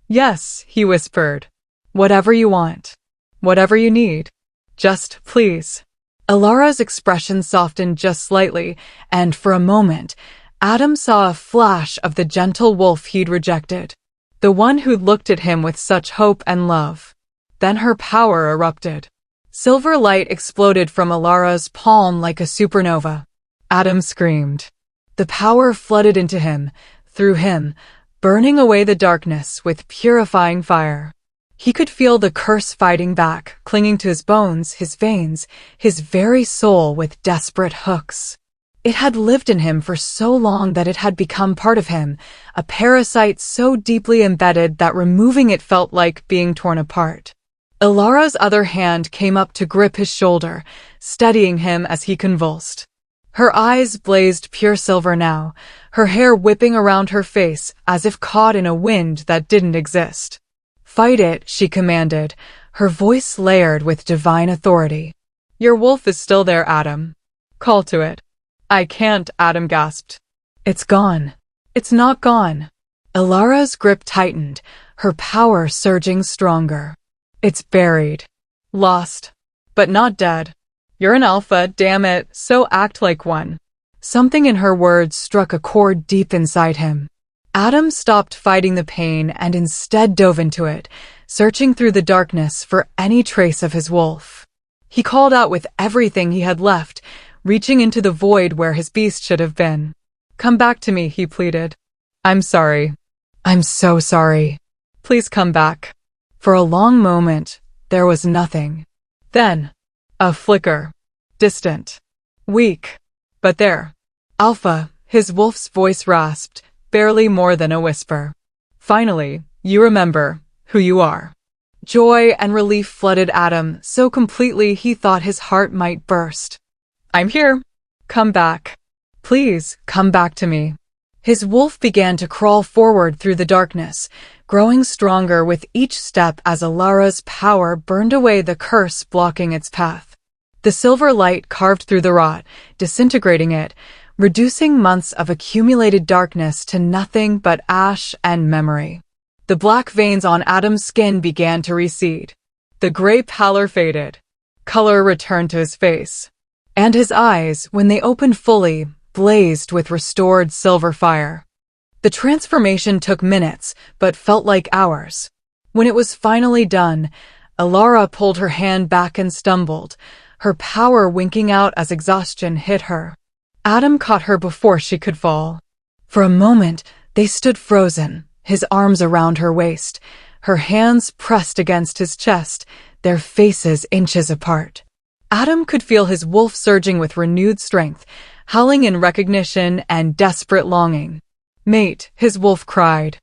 Yes, he whispered. Whatever you want. Whatever you need. Just please. Alara's expression softened just slightly, and for a moment, Adam saw a flash of the gentle wolf he'd rejected, the one who'd looked at him with such hope and love. Then her power erupted. Silver light exploded from Alara's palm like a supernova. Adam screamed. The power flooded into him, through him, burning away the darkness with purifying fire. He could feel the curse fighting back, clinging to his bones, his veins, his very soul with desperate hooks. It had lived in him for so long that it had become part of him, a parasite so deeply embedded that removing it felt like being torn apart. Alara's other hand came up to grip his shoulder, steadying him as he convulsed. Her eyes blazed pure silver now, her hair whipping around her face as if caught in a wind that didn't exist. Fight it, she commanded, her voice layered with divine authority. Your wolf is still there, Adam. Call to it. I can't, Adam gasped. It's gone. It's not gone. Alara's grip tightened, her power surging stronger. It's buried. Lost. But not dead. You're an alpha, damn it, so act like one. Something in her words struck a chord deep inside him. Adam stopped fighting the pain and instead dove into it, searching through the darkness for any trace of his wolf. He called out with everything he had left, reaching into the void where his beast should have been. Come back to me, he pleaded. I'm sorry. I'm so sorry. Please come back. For a long moment, there was nothing. Then, a flicker. Distant. Weak. But there. Alpha, his wolf's voice rasped, barely more than a whisper. Finally, you remember who you are. Joy and relief flooded Adam so completely he thought his heart might burst. I'm here. Come back. Please, come back to me. His wolf began to crawl forward through the darkness, growing stronger with each step as Alara's power burned away the curse blocking its path. The silver light carved through the rot, disintegrating it, reducing months of accumulated darkness to nothing but ash and memory. The black veins on Adam's skin began to recede. The gray pallor faded. Color returned to his face. And his eyes, when they opened fully, blazed with restored silver fire. The transformation took minutes, but felt like hours. When it was finally done, Alara pulled her hand back and stumbled, her power winking out as exhaustion hit her. Adam caught her before she could fall. For a moment, they stood frozen, his arms around her waist, her hands pressed against his chest, their faces inches apart. Adam could feel his wolf surging with renewed strength, howling in recognition and desperate longing. Mate, his wolf cried.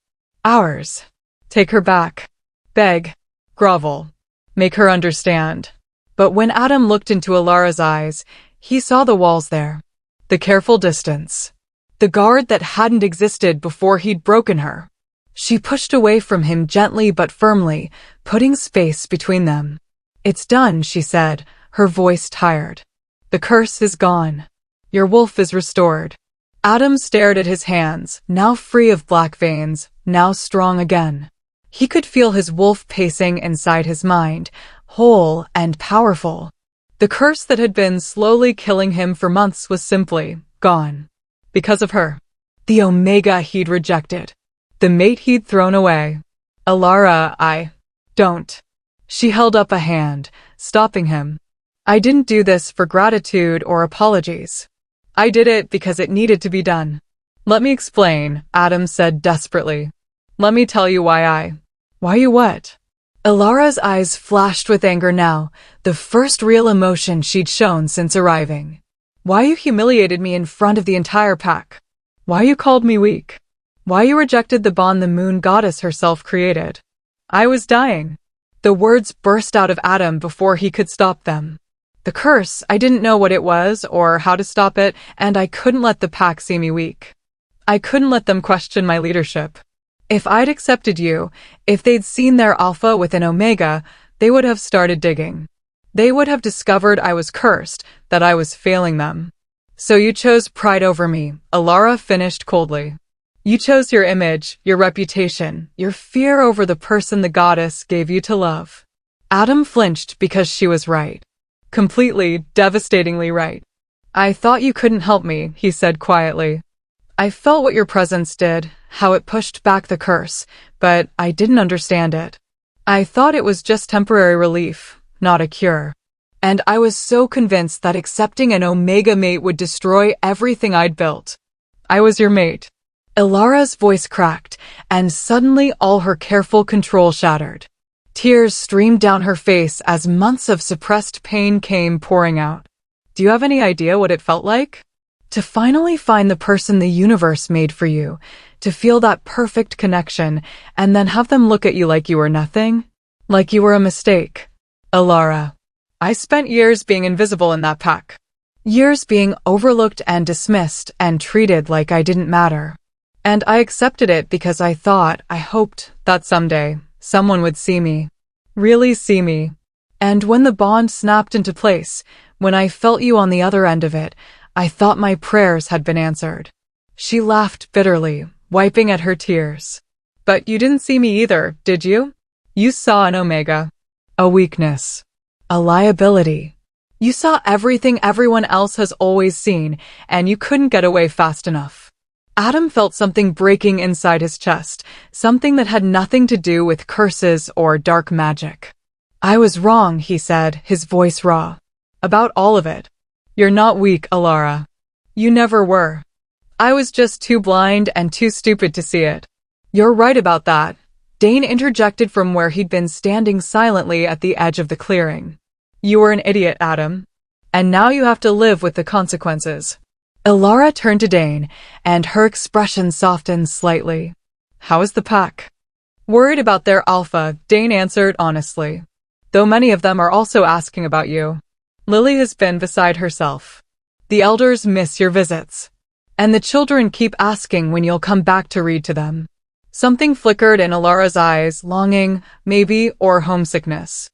Ours. Take her back. Beg. Grovel. Make her understand. But when Adam looked into Alara's eyes, he saw the walls there. The careful distance. The guard that hadn't existed before he'd broken her. She pushed away from him gently but firmly, putting space between them. It's done, she said, her voice tired. The curse is gone. Your wolf is restored. Adam stared at his hands, now free of black veins, now strong again. He could feel his wolf pacing inside his mind, whole and powerful. The curse that had been slowly killing him for months was simply gone. Because of her. The Omega he'd rejected. The mate he'd thrown away. Alara, I don't. She held up a hand, stopping him. I didn't do this for gratitude or apologies. I did it because it needed to be done. Let me explain, Adam said desperately. Let me tell you why you what? Alara's eyes flashed with anger now, the first real emotion she'd shown since arriving. Why you humiliated me in front of the entire pack? Why you called me weak? Why you rejected the bond the moon goddess herself created. I was dying. The words burst out of Adam before he could stop them. The curse, I didn't know what it was or how to stop it, and I couldn't let the pack see me weak. I couldn't let them question my leadership. If I'd accepted you, if they'd seen their alpha with an omega, they would have started digging. They would have discovered I was cursed, that I was failing them. So you chose pride over me, Alara finished coldly. You chose your image, your reputation, your fear over the person the goddess gave you to love. Adam flinched because she was right. Completely, devastatingly right. I thought you couldn't help me, he said quietly. I felt what your presence did, how it pushed back the curse, but I didn't understand it. I thought it was just temporary relief, not a cure. And I was so convinced that accepting an omega mate would destroy everything I'd built. I was your mate. Ilara's voice cracked, and suddenly all her careful control shattered. Tears streamed down her face as months of suppressed pain came pouring out. Do you have any idea what it felt like? To finally find the person the universe made for you, to feel that perfect connection, and then have them look at you like you were nothing? Like you were a mistake. Ilara. I spent years being invisible in that pack. Years being overlooked and dismissed and treated like I didn't matter. And I accepted it because I hoped that someday, someone would see me. Really see me. And when the bond snapped into place, when I felt you on the other end of it, I thought my prayers had been answered. She laughed bitterly, wiping at her tears. But you didn't see me either, did you? You saw an omega. A weakness. A liability. You saw everything everyone else has always seen, and you couldn't get away fast enough. Adam felt something breaking inside his chest, something that had nothing to do with curses or dark magic. I was wrong, he said, his voice raw. About all of it. You're not weak, Ilara. You never were. I was just too blind and too stupid to see it. You're right about that. Dane interjected from where he'd been standing silently at the edge of the clearing. You were an idiot, Adam. And now you have to live with the consequences. Ilara turned to Dane, and her expression softened slightly. How is the pack? Worried about their alpha, Dane answered honestly. Though many of them are also asking about you. Lily has been beside herself. The elders miss your visits. And the children keep asking when you'll come back to read to them. Something flickered in Ilara's eyes, longing, maybe, or homesickness.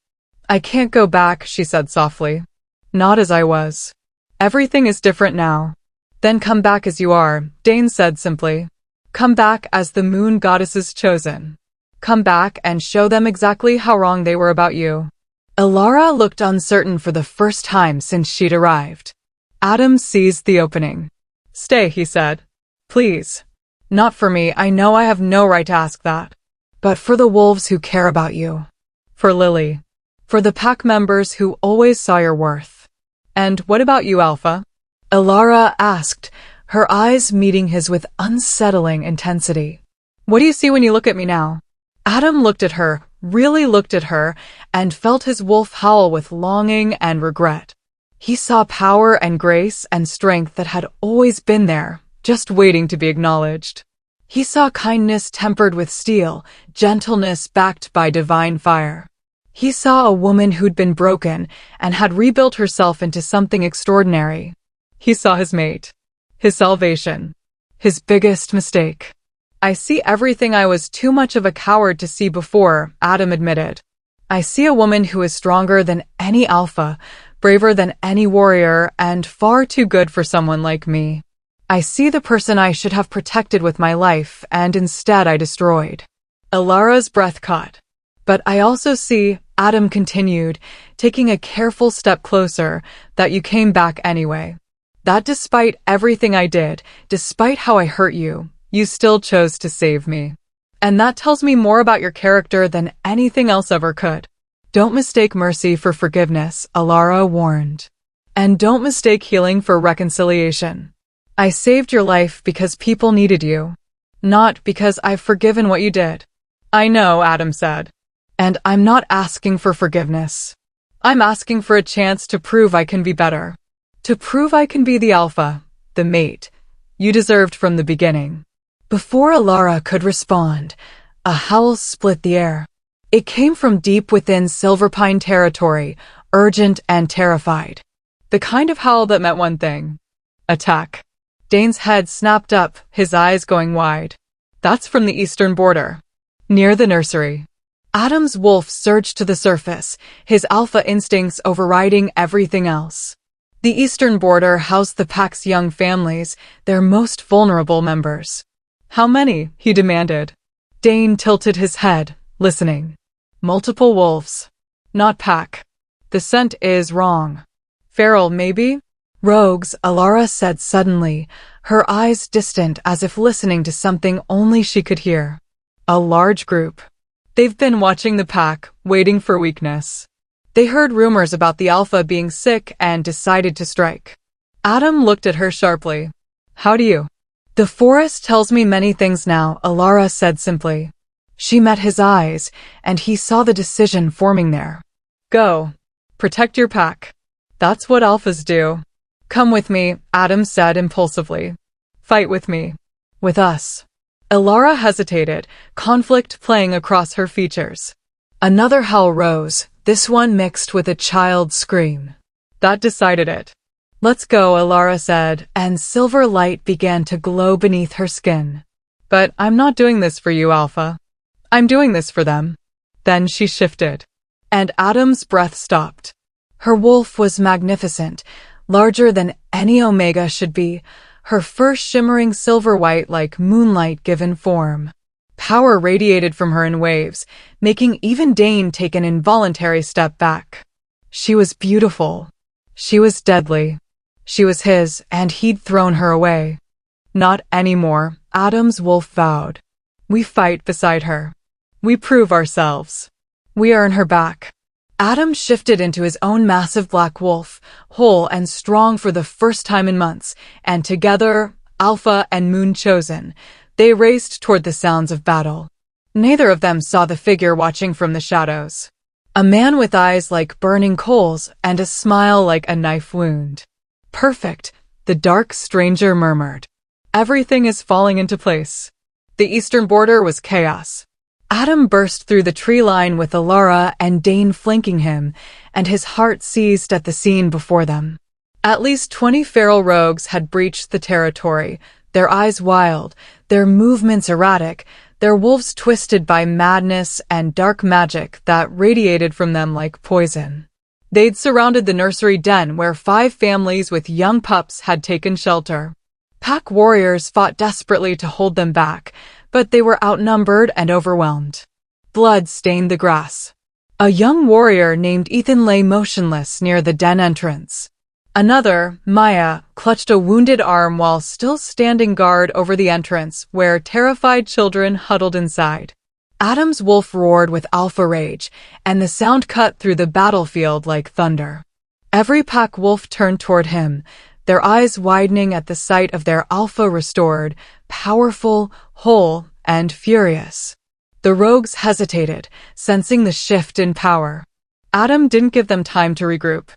I can't go back, she said softly. Not as I was. Everything is different now. Then come back as you are, Dane said simply. Come back as the moon goddess's chosen. Come back and show them exactly how wrong they were about you. Ilara looked uncertain for the first time since she'd arrived. Adam seized the opening. Stay, he said. Please. Not for me, I know I have no right to ask that. But for the wolves who care about you. For Lily. For the pack members who always saw your worth. And what about you, Alpha? Ilara asked, her eyes meeting his with unsettling intensity. What do you see when you look at me now? Adam looked at her, really looked at her, and felt his wolf howl with longing and regret. He saw power and grace and strength that had always been there, just waiting to be acknowledged. He saw kindness tempered with steel, gentleness backed by divine fire. He saw a woman who'd been broken and had rebuilt herself into something extraordinary. He saw his mate. His salvation. His biggest mistake. I see everything I was too much of a coward to see before, Adam admitted. I see a woman who is stronger than any alpha, braver than any warrior, and far too good for someone like me. I see the person I should have protected with my life, and instead I destroyed. Ilara's breath caught. But I also see, Adam continued, taking a careful step closer, that you came back anyway. That despite everything I did, despite how I hurt you, you still chose to save me. And that tells me more about your character than anything else ever could. Don't mistake mercy for forgiveness, Ilara warned. And don't mistake healing for reconciliation. I saved your life because people needed you. Not because I've forgiven what you did. I know, Adam said. And I'm not asking for forgiveness. I'm asking for a chance to prove I can be better. To prove I can be the alpha, the mate, you deserved from the beginning. Before Alara could respond, a howl split the air. It came from deep within Silverpine territory, urgent and terrified. The kind of howl that meant one thing: attack. Dane's head snapped up, his eyes going wide. That's from the eastern border, near the nursery. Adam's wolf surged to the surface, his alpha instincts overriding everything else. The eastern border housed the pack's young families, their most vulnerable members. How many? He demanded. Dane tilted his head, listening. Multiple wolves. Not pack. The scent is wrong. Feral, maybe? Rogues, Alara said suddenly, her eyes distant as if listening to something only she could hear. A large group. They've been watching the pack, waiting for weakness. They heard rumors about the alpha being sick and decided to strike. Adam looked at her sharply. How do you? The forest tells me many things now, Alara said simply. She met his eyes, and he saw the decision forming there. Go. Protect your pack. That's what alphas do. Come with me, Adam said impulsively. Fight with me. With us. Alara hesitated, conflict playing across her features. Another howl rose, this one mixed with a child's scream. That decided it. Let's go, Alara said, and silver light began to glow beneath her skin. But I'm not doing this for you, Alpha. I'm doing this for them. Then she shifted. And Adam's breath stopped. Her wolf was magnificent, larger than any Omega should be, her fur shimmering silver-white like moonlight given form. Power radiated from her in waves, making even Dane take an involuntary step back. She was beautiful. She was deadly. She was his, and he'd thrown her away. Not anymore, Adam's wolf vowed. We fight beside her. We prove ourselves. We earn her back. Adam shifted into his own massive black wolf, whole and strong for the first time in months, and together, Alpha and Moon chosen, they raced toward the sounds of battle. Neither of them saw the figure watching from the shadows. A man with eyes like burning coals and a smile like a knife wound. Perfect, the dark stranger murmured. Everything is falling into place. The eastern border was chaos. Adam burst through the tree line with Alara and Dane flanking him, and his heart seized at the scene before them. At least 20 feral rogues had breached the territory, their eyes wild, their movements erratic, their wolves twisted by madness and dark magic that radiated from them like poison. They'd surrounded the nursery den where 5 families with young pups had taken shelter. Pack warriors fought desperately to hold them back, but they were outnumbered and overwhelmed. Blood stained the grass. A young warrior named Ethan lay motionless near the den entrance. Another, Maya, clutched a wounded arm while still standing guard over the entrance where terrified children huddled inside. Adam's wolf roared with alpha rage, and the sound cut through the battlefield like thunder. Every pack wolf turned toward him, their eyes widening at the sight of their alpha restored, powerful, whole, and furious. The rogues hesitated, sensing the shift in power. Adam didn't give them time to regroup.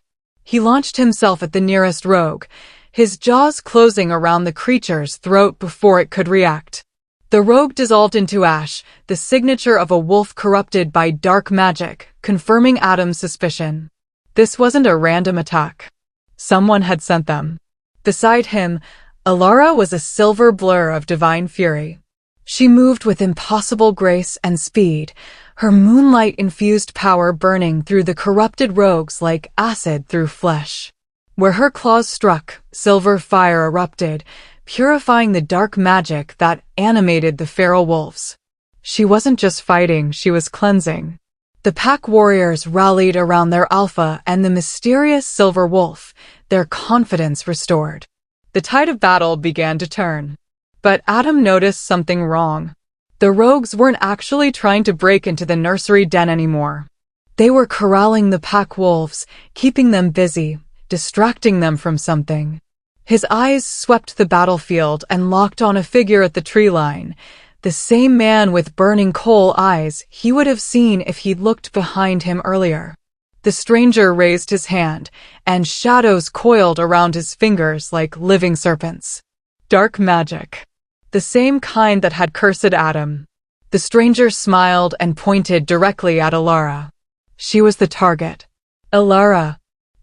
He launched himself at the nearest rogue, his jaws closing around the creature's throat before it could react. The rogue dissolved into ash, the signature of a wolf corrupted by dark magic, confirming Adam's suspicion. This wasn't a random attack. Someone had sent them. Beside him, Alara was a silver blur of divine fury. She moved with impossible grace and speed, her moonlight-infused power burning through the corrupted rogues like acid through flesh. Where her claws struck, silver fire erupted, purifying the dark magic that animated the feral wolves. She wasn't just fighting, she was cleansing. The pack warriors rallied around their alpha and the mysterious silver wolf, their confidence restored. The tide of battle began to turn. But Adam noticed something wrong. The rogues weren't actually trying to break into the nursery den anymore. They were corralling the pack wolves, keeping them busy, distracting them from something. His eyes swept the battlefield and locked on a figure at the tree line, the same man with burning coal eyes he would have seen if he'd looked behind him earlier. The stranger raised his hand, and shadows coiled around his fingers like living serpents. Dark magic. the same kind that had cursed Adam. The stranger smiled and pointed directly at Alara. She was the target. Alara.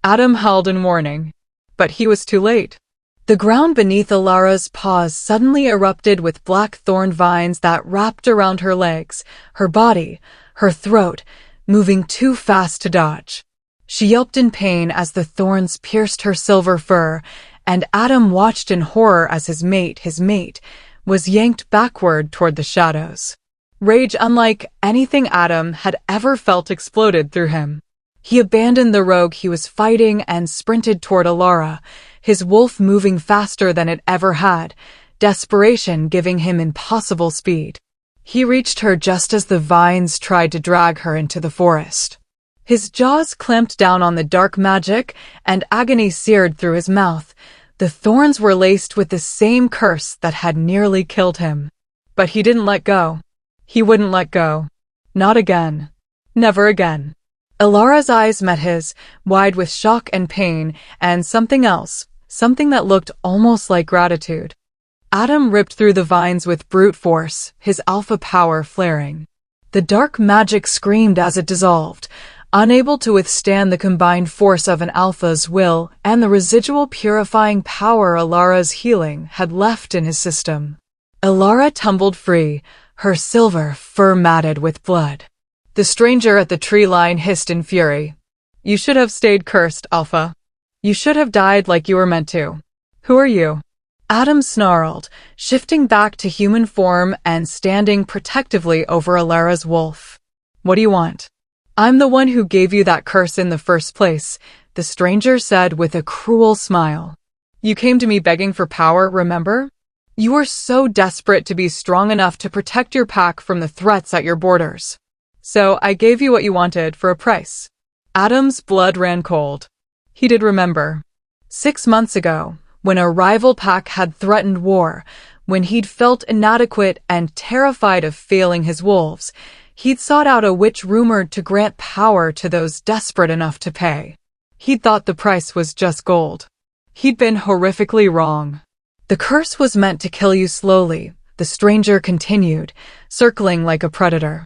Adam howled in warning. But he was too late. The ground beneath Alara's paws suddenly erupted with black thorn vines that wrapped around her legs, her body, her throat, moving too fast to dodge. She yelped in pain as the thorns pierced her silver fur, and Adam watched in horror as his mate, was yanked backward toward the shadows. Rage unlike anything Adam had ever felt exploded through him. He abandoned the rogue he was fighting and sprinted toward Alara, his wolf moving faster than it ever had, desperation giving him impossible speed. He reached her just as the vines tried to drag her into the forest. His jaws clamped down on the dark magic, and agony seared through his mouth. The thorns were laced with the same curse that had nearly killed him. But he didn't let go. He wouldn't let go. Not again. Never again. Alara's eyes met his, wide with shock and pain, and something else, something that looked almost like gratitude. Adam ripped through the vines with brute force, his alpha power flaring. The dark magic screamed as it dissolved, unable to withstand the combined force of an alpha's will and the residual purifying power Alara's healing had left in his system. Alara tumbled free, her silver fur matted with blood. The stranger at the tree line hissed in fury. You should have stayed cursed, Alpha. You should have died like you were meant to. Who are you? Adam snarled, shifting back to human form and standing protectively over Alara's wolf. What do you want? I'm the one who gave you that curse in the first place, the stranger said with a cruel smile. You came to me begging for power, remember? You were so desperate to be strong enough to protect your pack from the threats at your borders. So I gave you what you wanted for a price. Adam's blood ran cold. He did remember. 6 months ago, when a rival pack had threatened war, when he'd felt inadequate and terrified of failing his wolves, he'd sought out a witch rumored to grant power to those desperate enough to pay. He'd thought the price was just gold. He'd been horrifically wrong. The curse was meant to kill you slowly, the stranger continued, circling like a predator.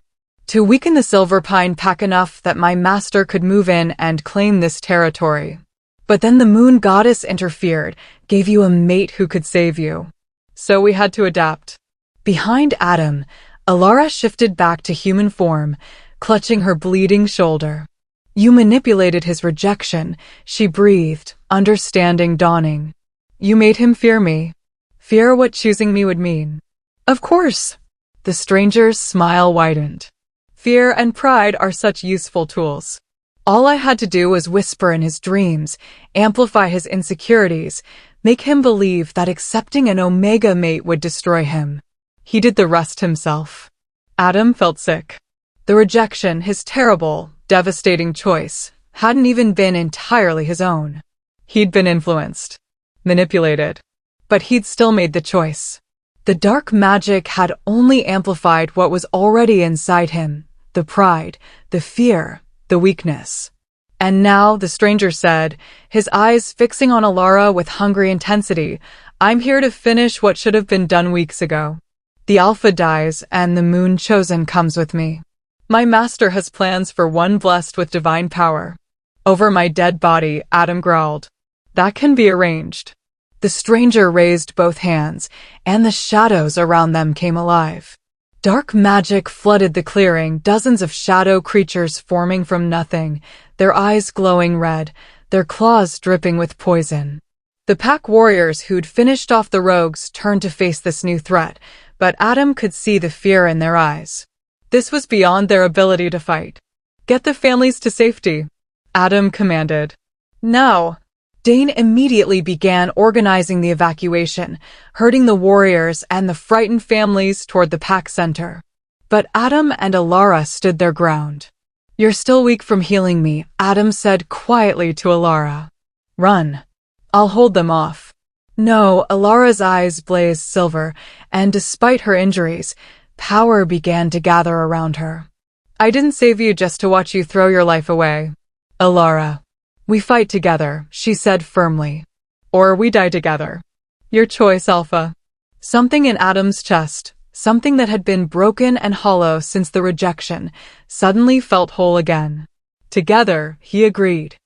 To weaken the Silver Pine pack enough that my master could move in and claim this territory. But then the moon goddess interfered, gave you a mate who could save you. So we had to adapt. Behind Adam, Alara shifted back to human form, clutching her bleeding shoulder. You manipulated his rejection, she breathed, understanding dawning. You made him fear me. Fear what choosing me would mean. Of course. The stranger's smile widened. Fear and pride are such useful tools. All I had to do was whisper in his dreams, amplify his insecurities, make him believe that accepting an Omega mate would destroy him. He did the rest himself. Adam felt sick. The rejection, his terrible, devastating choice, hadn't even been entirely his own. He'd been influenced, manipulated, but he'd still made the choice. The dark magic had only amplified what was already inside him, the pride, the fear, the weakness. And now, the stranger said, his eyes fixing on Alara with hungry intensity, I'm here to finish what should have been done weeks ago. The Alpha dies, and the Moon Chosen comes with me. My master has plans for one blessed with divine power. Over my dead body, Adam growled. That can be arranged. The stranger raised both hands, and the shadows around them came alive. Dark magic flooded the clearing, dozens of shadow creatures forming from nothing, their eyes glowing red, their claws dripping with poison. The pack warriors who'd finished off the rogues turned to face this new threat, but Adam could see the fear in their eyes. This was beyond their ability to fight. Get the families to safety, Adam commanded. Now. Dane immediately began organizing the evacuation, herding the warriors and the frightened families toward the pack center. But Adam and Alara stood their ground. You're still weak from healing me, Adam said quietly to Alara. Run. I'll hold them off. No, Alara's eyes blazed silver, and despite her injuries, power began to gather around her. I didn't save you just to watch you throw your life away. Alara. We fight together, she said firmly. Or we die together. Your choice, Alpha. Something in Adam's chest, something that had been broken and hollow since the rejection, suddenly felt whole again. Together, he agreed.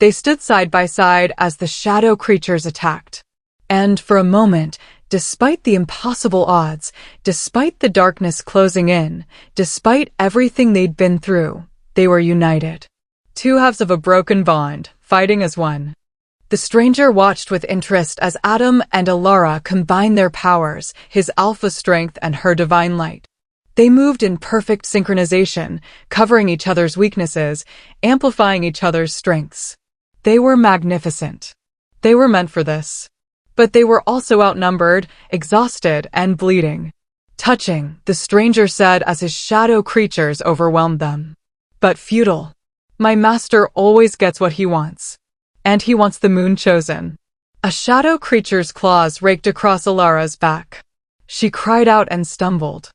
They stood side by side as the shadow creatures attacked. And for a moment, despite the impossible odds, despite the darkness closing in, despite everything they'd been through, they were united. Two halves of a broken bond, fighting as one. The stranger watched with interest as Adam and Alara combined their powers, his alpha strength and her divine light. They moved in perfect synchronization, covering each other's weaknesses, amplifying each other's strengths. They were magnificent. They were meant for this. But they were also outnumbered, exhausted, and bleeding. Touching, the stranger said as his shadow creatures overwhelmed them. But futile. My master always gets what he wants. And he wants the moon chosen. A shadow creature's claws raked across Alara's back. She cried out and stumbled.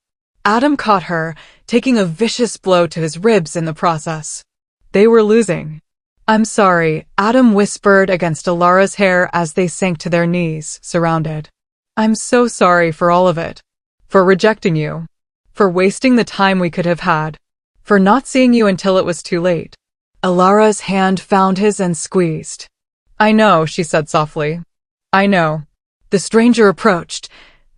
Adam caught her, taking a vicious blow to his ribs in the process. They were losing. I'm sorry, Adam whispered against Alara's hair as they sank to their knees, surrounded. I'm so sorry for all of it. For rejecting you. For wasting the time we could have had. For not seeing you until it was too late. Alara's hand found his and squeezed. I know, she said softly. I know. The stranger approached,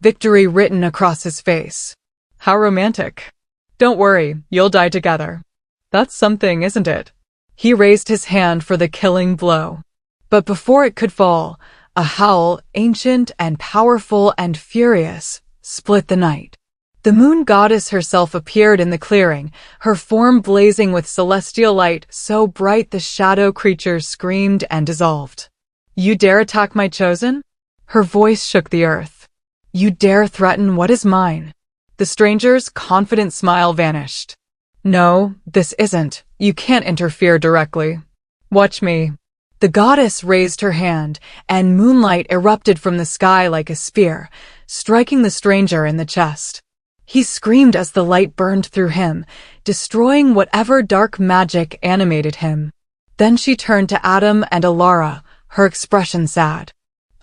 victory written across his face. How romantic. Don't worry, you'll die together. That's something, isn't it? He raised his hand for the killing blow. But before it could fall, a howl, ancient and powerful and furious, split the night. The moon goddess herself appeared in the clearing, her form blazing with celestial light so bright the shadow creatures screamed and dissolved. You dare attack my chosen? Her voice shook the earth. You dare threaten what is mine? The stranger's confident smile vanished. No, this isn't. You can't interfere directly. Watch me. The goddess raised her hand, and moonlight erupted from the sky like a spear, striking the stranger in the chest. He screamed as the light burned through him, destroying whatever dark magic animated him. Then she turned to Adam and Alara, her expression sad.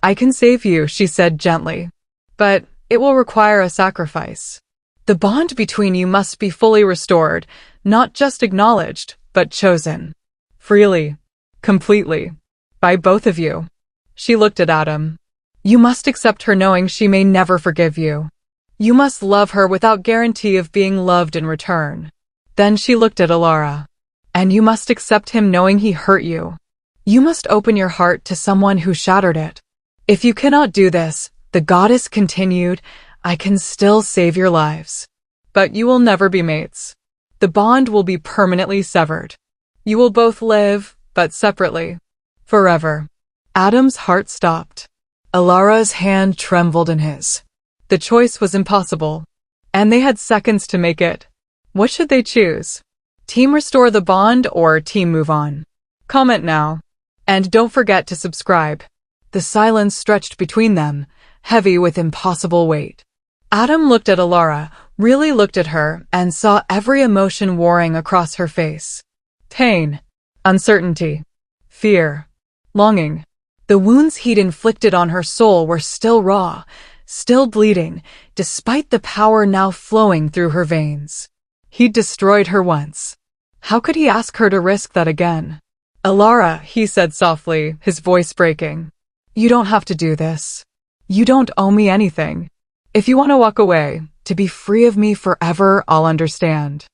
I can save you, she said gently. But it will require a sacrifice. The bond between you must be fully restored, not just acknowledged, but chosen. Freely. Completely. By both of you. She looked at Adam. You must accept her knowing she may never forgive you. You must love her without guarantee of being loved in return. Then she looked at Alara. And you must accept him knowing he hurt you. You must open your heart to someone who shattered it. If you cannot do this, the goddess continued, I can still save your lives. But you will never be mates. The bond will be permanently severed. You will both live, but separately. Forever. Adam's heart stopped. Alara's hand trembled in his. The choice was impossible. And they had seconds to make it. What should they choose? Team restore the bond or team move on? Comment now. And don't forget to subscribe. The silence stretched between them, heavy with impossible weight. Adam looked at Alara, really looked at her, and saw every emotion warring across her face. Pain. Uncertainty. Fear. Longing. The wounds he'd inflicted on her soul were still raw, still bleeding, despite the power now flowing through her veins. He'd destroyed her once. How could he ask her to risk that again? Alara, he said softly, his voice breaking. You don't have to do this. You don't owe me anything. If you want to walk away, to be free of me forever, I'll understand.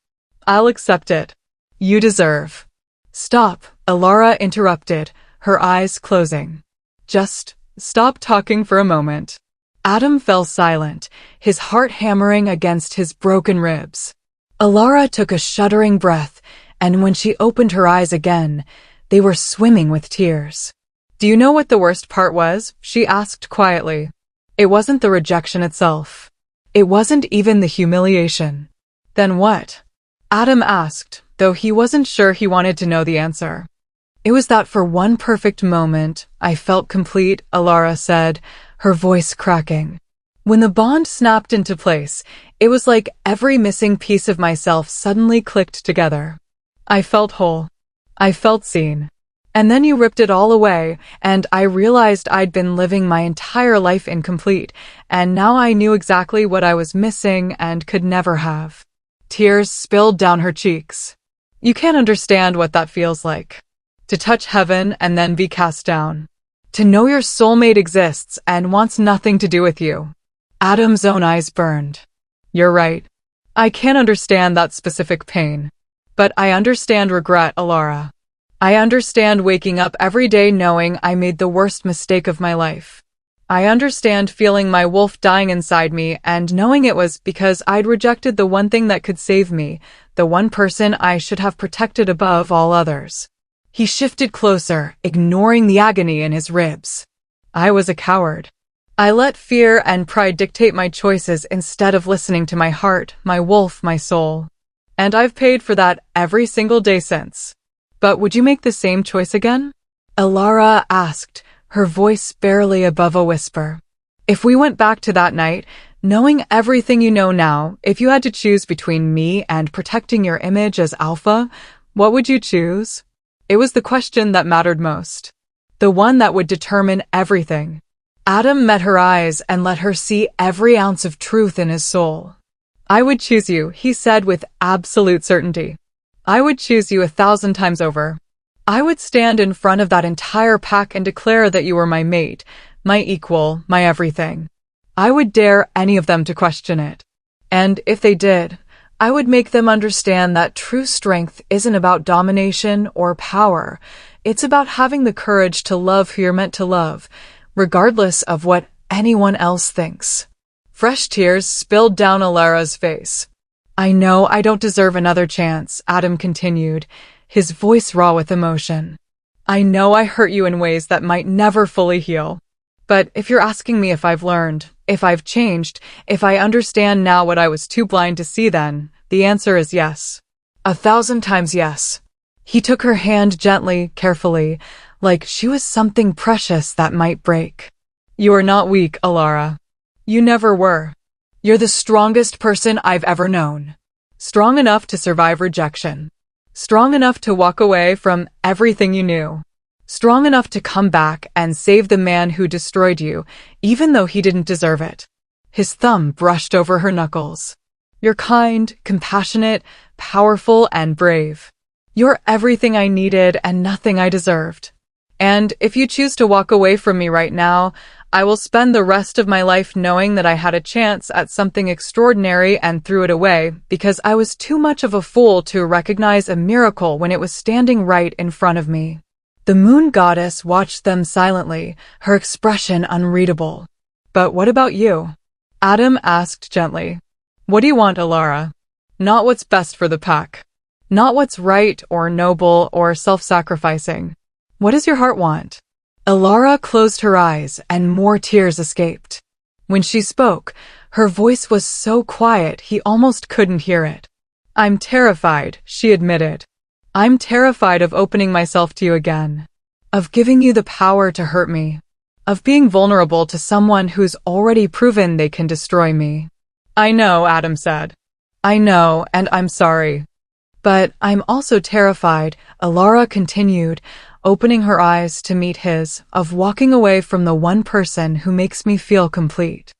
I'll accept it. You deserve. Stop, Alara interrupted, her eyes closing. Just stop talking for a moment. Adam fell silent, his heart hammering against his broken ribs. Alara took a shuddering breath, and when she opened her eyes again, they were swimming with tears. Do you know what the worst part was? She asked quietly. It wasn't the rejection itself. It wasn't even the humiliation. Then what? Adam asked, though he wasn't sure he wanted to know the answer. It was that for one perfect moment, I felt complete, Alara said, her voice cracking. When the bond snapped into place, it was like every missing piece of myself suddenly clicked together. I felt whole. I felt seen. And then you ripped it all away, and I realized I'd been living my entire life incomplete, and now I knew exactly what I was missing and could never have. Tears spilled down her cheeks. You can't understand what that feels like. To touch heaven and then be cast down. To know your soulmate exists and wants nothing to do with you. Adam's own eyes burned. You're right. I can't understand that specific pain. But I understand regret, Alara. I understand waking up every day knowing I made the worst mistake of my life. I understand feeling my wolf dying inside me and knowing it was because I'd rejected the one thing that could save me, the one person I should have protected above all others. He shifted closer, ignoring the agony in his ribs. I was a coward. I let fear and pride dictate my choices instead of listening to my heart, my wolf, my soul. And I've paid for that every single day since. But would you make the same choice again? Alara asked, her voice barely above a whisper. If we went back to that night, knowing everything you know now, if you had to choose between me and protecting your image as Alpha, what would you choose? It was the question that mattered most. The one that would determine everything. Adam met her eyes and let her see every ounce of truth in his soul. I would choose you, he said with absolute certainty. I would choose you 1,000 times over. I would stand in front of that entire pack and declare that you were my mate, my equal, my everything. I would dare any of them to question it. And if they did, I would make them understand that true strength isn't about domination or power. It's about having the courage to love who you're meant to love, regardless of what anyone else thinks. Fresh tears spilled down Alara's face. I know I don't deserve another chance, Adam continued, his voice raw with emotion. I know I hurt you in ways that might never fully heal. But if you're asking me if I've learned, if I've changed, if I understand now what I was too blind to see then, the answer is yes. 1,000 times yes. He took her hand gently, carefully, like she was something precious that might break. You are not weak, Alara. You never were. You're the strongest person I've ever known. Strong enough to survive rejection. Strong enough to walk away from everything you knew. Strong enough to come back and save the man who destroyed you, even though he didn't deserve it. His thumb brushed over her knuckles. You're kind, compassionate, powerful, and brave. You're everything I needed and nothing I deserved. And if you choose to walk away from me right now, I will spend the rest of my life knowing that I had a chance at something extraordinary and threw it away because I was too much of a fool to recognize a miracle when it was standing right in front of me. The moon goddess watched them silently, her expression unreadable. But what about you? Adam asked gently. What do you want, Alara? Not what's best for the pack. Not what's right or noble or self-sacrificing. What does your heart want? Alara closed her eyes and more tears escaped. When she spoke, her voice was so quiet he almost couldn't hear it. I'm terrified, she admitted. I'm terrified of opening myself to you again. Of giving you the power to hurt me. Of being vulnerable to someone who's already proven they can destroy me. I know, Adam said. I know, and I'm sorry. But I'm also terrified, Alara continued, opening her eyes to meet his, of walking away from the one person who makes me feel complete.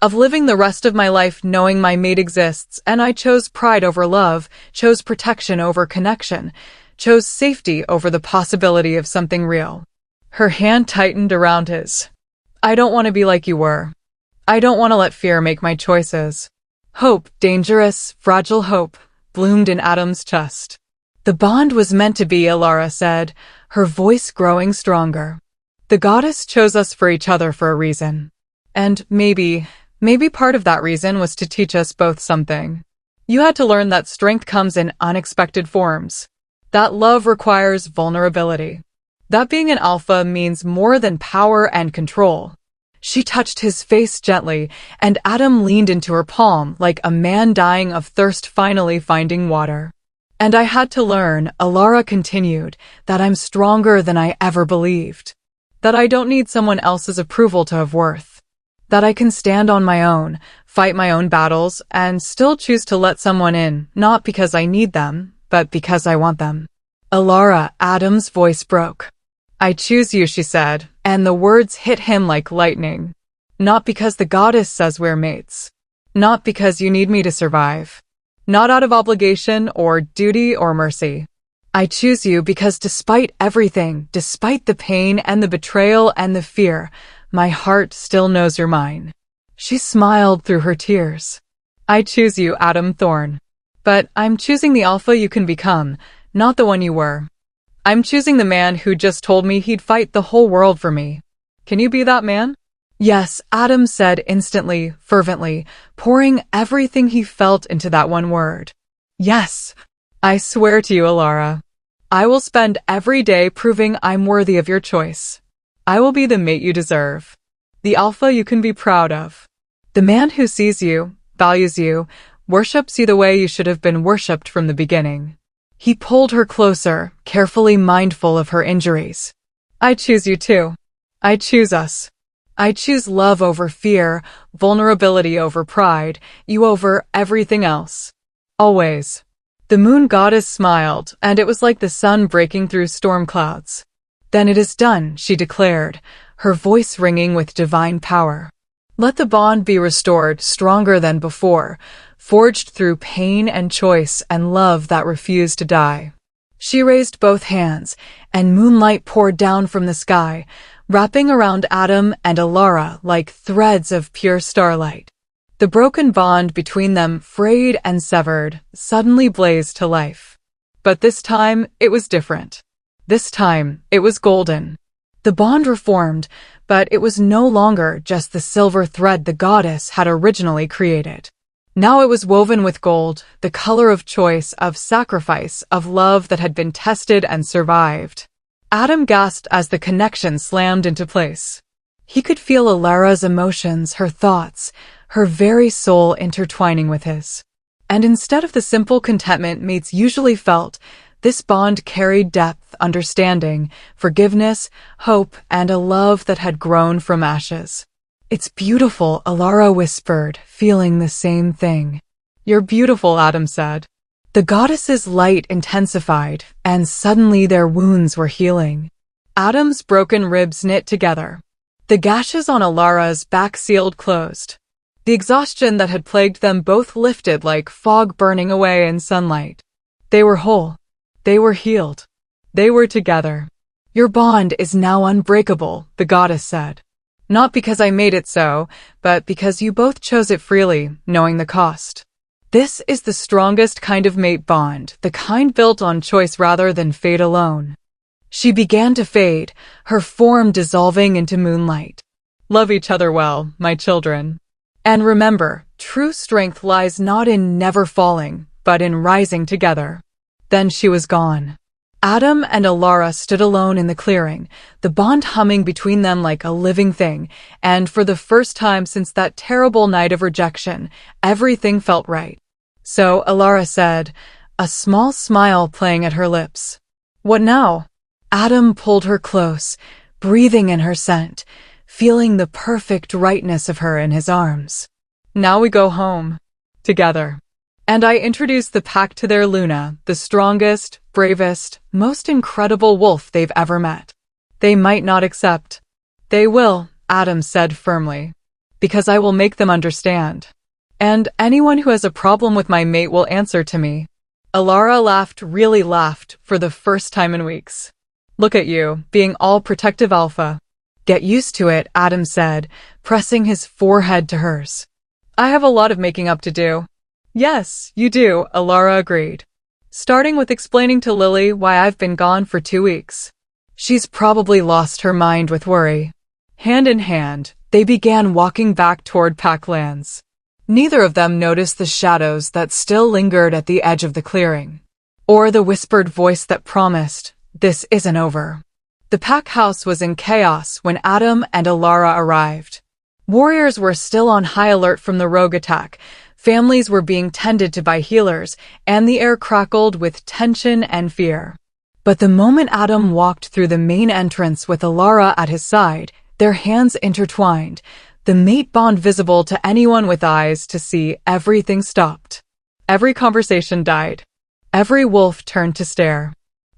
Of living the rest of my life knowing my mate exists, and I chose pride over love, chose protection over connection, chose safety over the possibility of something real. Her hand tightened around his. I don't want to be like you were. I don't want to let fear make my choices. Hope, dangerous, fragile hope, bloomed in Adam's chest. The bond was meant to be, Alara said, her voice growing stronger. The goddess chose us for each other for a reason. And maybe part of that reason was to teach us both something. You had to learn that strength comes in unexpected forms. That love requires vulnerability. That being an alpha means more than power and control. She touched his face gently, and Adam leaned into her palm like a man dying of thirst finally finding water. And I had to learn, Alara continued, that I'm stronger than I ever believed. That I don't need someone else's approval to have worth. That I can stand on my own, fight my own battles, and still choose to let someone in, not because I need them, but because I want them. Alara, Adam's voice broke. I choose you, she said, and the words hit him like lightning. Not because the goddess says we're mates. Not because you need me to survive. Not out of obligation or duty or mercy. I choose you because despite everything, despite the pain and the betrayal and the fear, my heart still knows you're mine. She smiled through her tears. I choose you, Adam Thorne. But I'm choosing the alpha you can become, not the one you were. I'm choosing the man who just told me he'd fight the whole world for me. Can you be that man? Yes, Adam said instantly, fervently, pouring everything he felt into that one word. Yes. I swear to you, Alara. I will spend every day proving I'm worthy of your choice. I will be the mate you deserve. The alpha you can be proud of. The man who sees you, values you, worships you the way you should have been worshipped from the beginning. He pulled her closer, carefully mindful of her injuries. I choose you too. I choose us. I choose love over fear, vulnerability over pride, you over everything else. Always. The moon goddess smiled, and it was like the sun breaking through storm clouds. Then it is done, she declared, her voice ringing with divine power. Let the bond be restored, stronger than before, forged through pain and choice and love that refused to die. She raised both hands, and moonlight poured down from the sky, wrapping around Adam and Alara like threads of pure starlight. The broken bond between them, frayed and severed, suddenly blazed to life. But this time, it was different. This time, it was golden. The bond reformed, but it was no longer just the silver thread the goddess had originally created. Now it was woven with gold, the color of choice, of sacrifice, of love that had been tested and survived. Adam gasped as the connection slammed into place. He could feel Alara's emotions, her thoughts, her very soul intertwining with his. And instead of the simple contentment mates usually felt, this bond carried depth, understanding, forgiveness, hope, and a love that had grown from ashes. It's beautiful, Alara whispered, feeling the same thing. You're beautiful, Adam said. The goddess's light intensified, and suddenly their wounds were healing. Adam's broken ribs knit together. The gashes on Alara's back sealed closed. The exhaustion that had plagued them both lifted like fog burning away in sunlight. They were whole. They were healed. They were together. Your bond is now unbreakable, the goddess said. Not because I made it so, but because you both chose it freely, knowing the cost. This is the strongest kind of mate bond, the kind built on choice rather than fate alone. She began to fade, her form dissolving into moonlight. Love each other well, my children. And remember, true strength lies not in never falling, but in rising together. Then she was gone. Adam and Alara stood alone in the clearing, the bond humming between them like a living thing, and for the first time since that terrible night of rejection, everything felt right. So Alara said, a small smile playing at her lips. What now? Adam pulled her close, breathing in her scent, feeling the perfect rightness of her in his arms. Now we go home. Together. And I introduced the pack to their Luna, the strongest, bravest, most incredible wolf they've ever met. They might not accept. They will, Adam said firmly. Because I will make them understand. And anyone who has a problem with my mate will answer to me. Alara laughed, really laughed, for the first time in weeks. Look at you, being all protective alpha. Get used to it, Adam said, pressing his forehead to hers. I have a lot of making up to do. Yes, you do, Alara agreed. Starting with explaining to Lily why I've been gone for 2 weeks. She's probably lost her mind with worry. Hand in hand, they began walking back toward Packlands. Neither of them noticed the shadows that still lingered at the edge of the clearing. Or the whispered voice that promised, this isn't over. The pack house was in chaos when Adam and Alara arrived. Warriors were still on high alert from the rogue attack, families were being tended to by healers, and the air crackled with tension and fear. But the moment Adam walked through the main entrance with Alara at his side, their hands intertwined, the mate bond visible to anyone with eyes to see, everything stopped. Every conversation died. Every wolf turned to stare.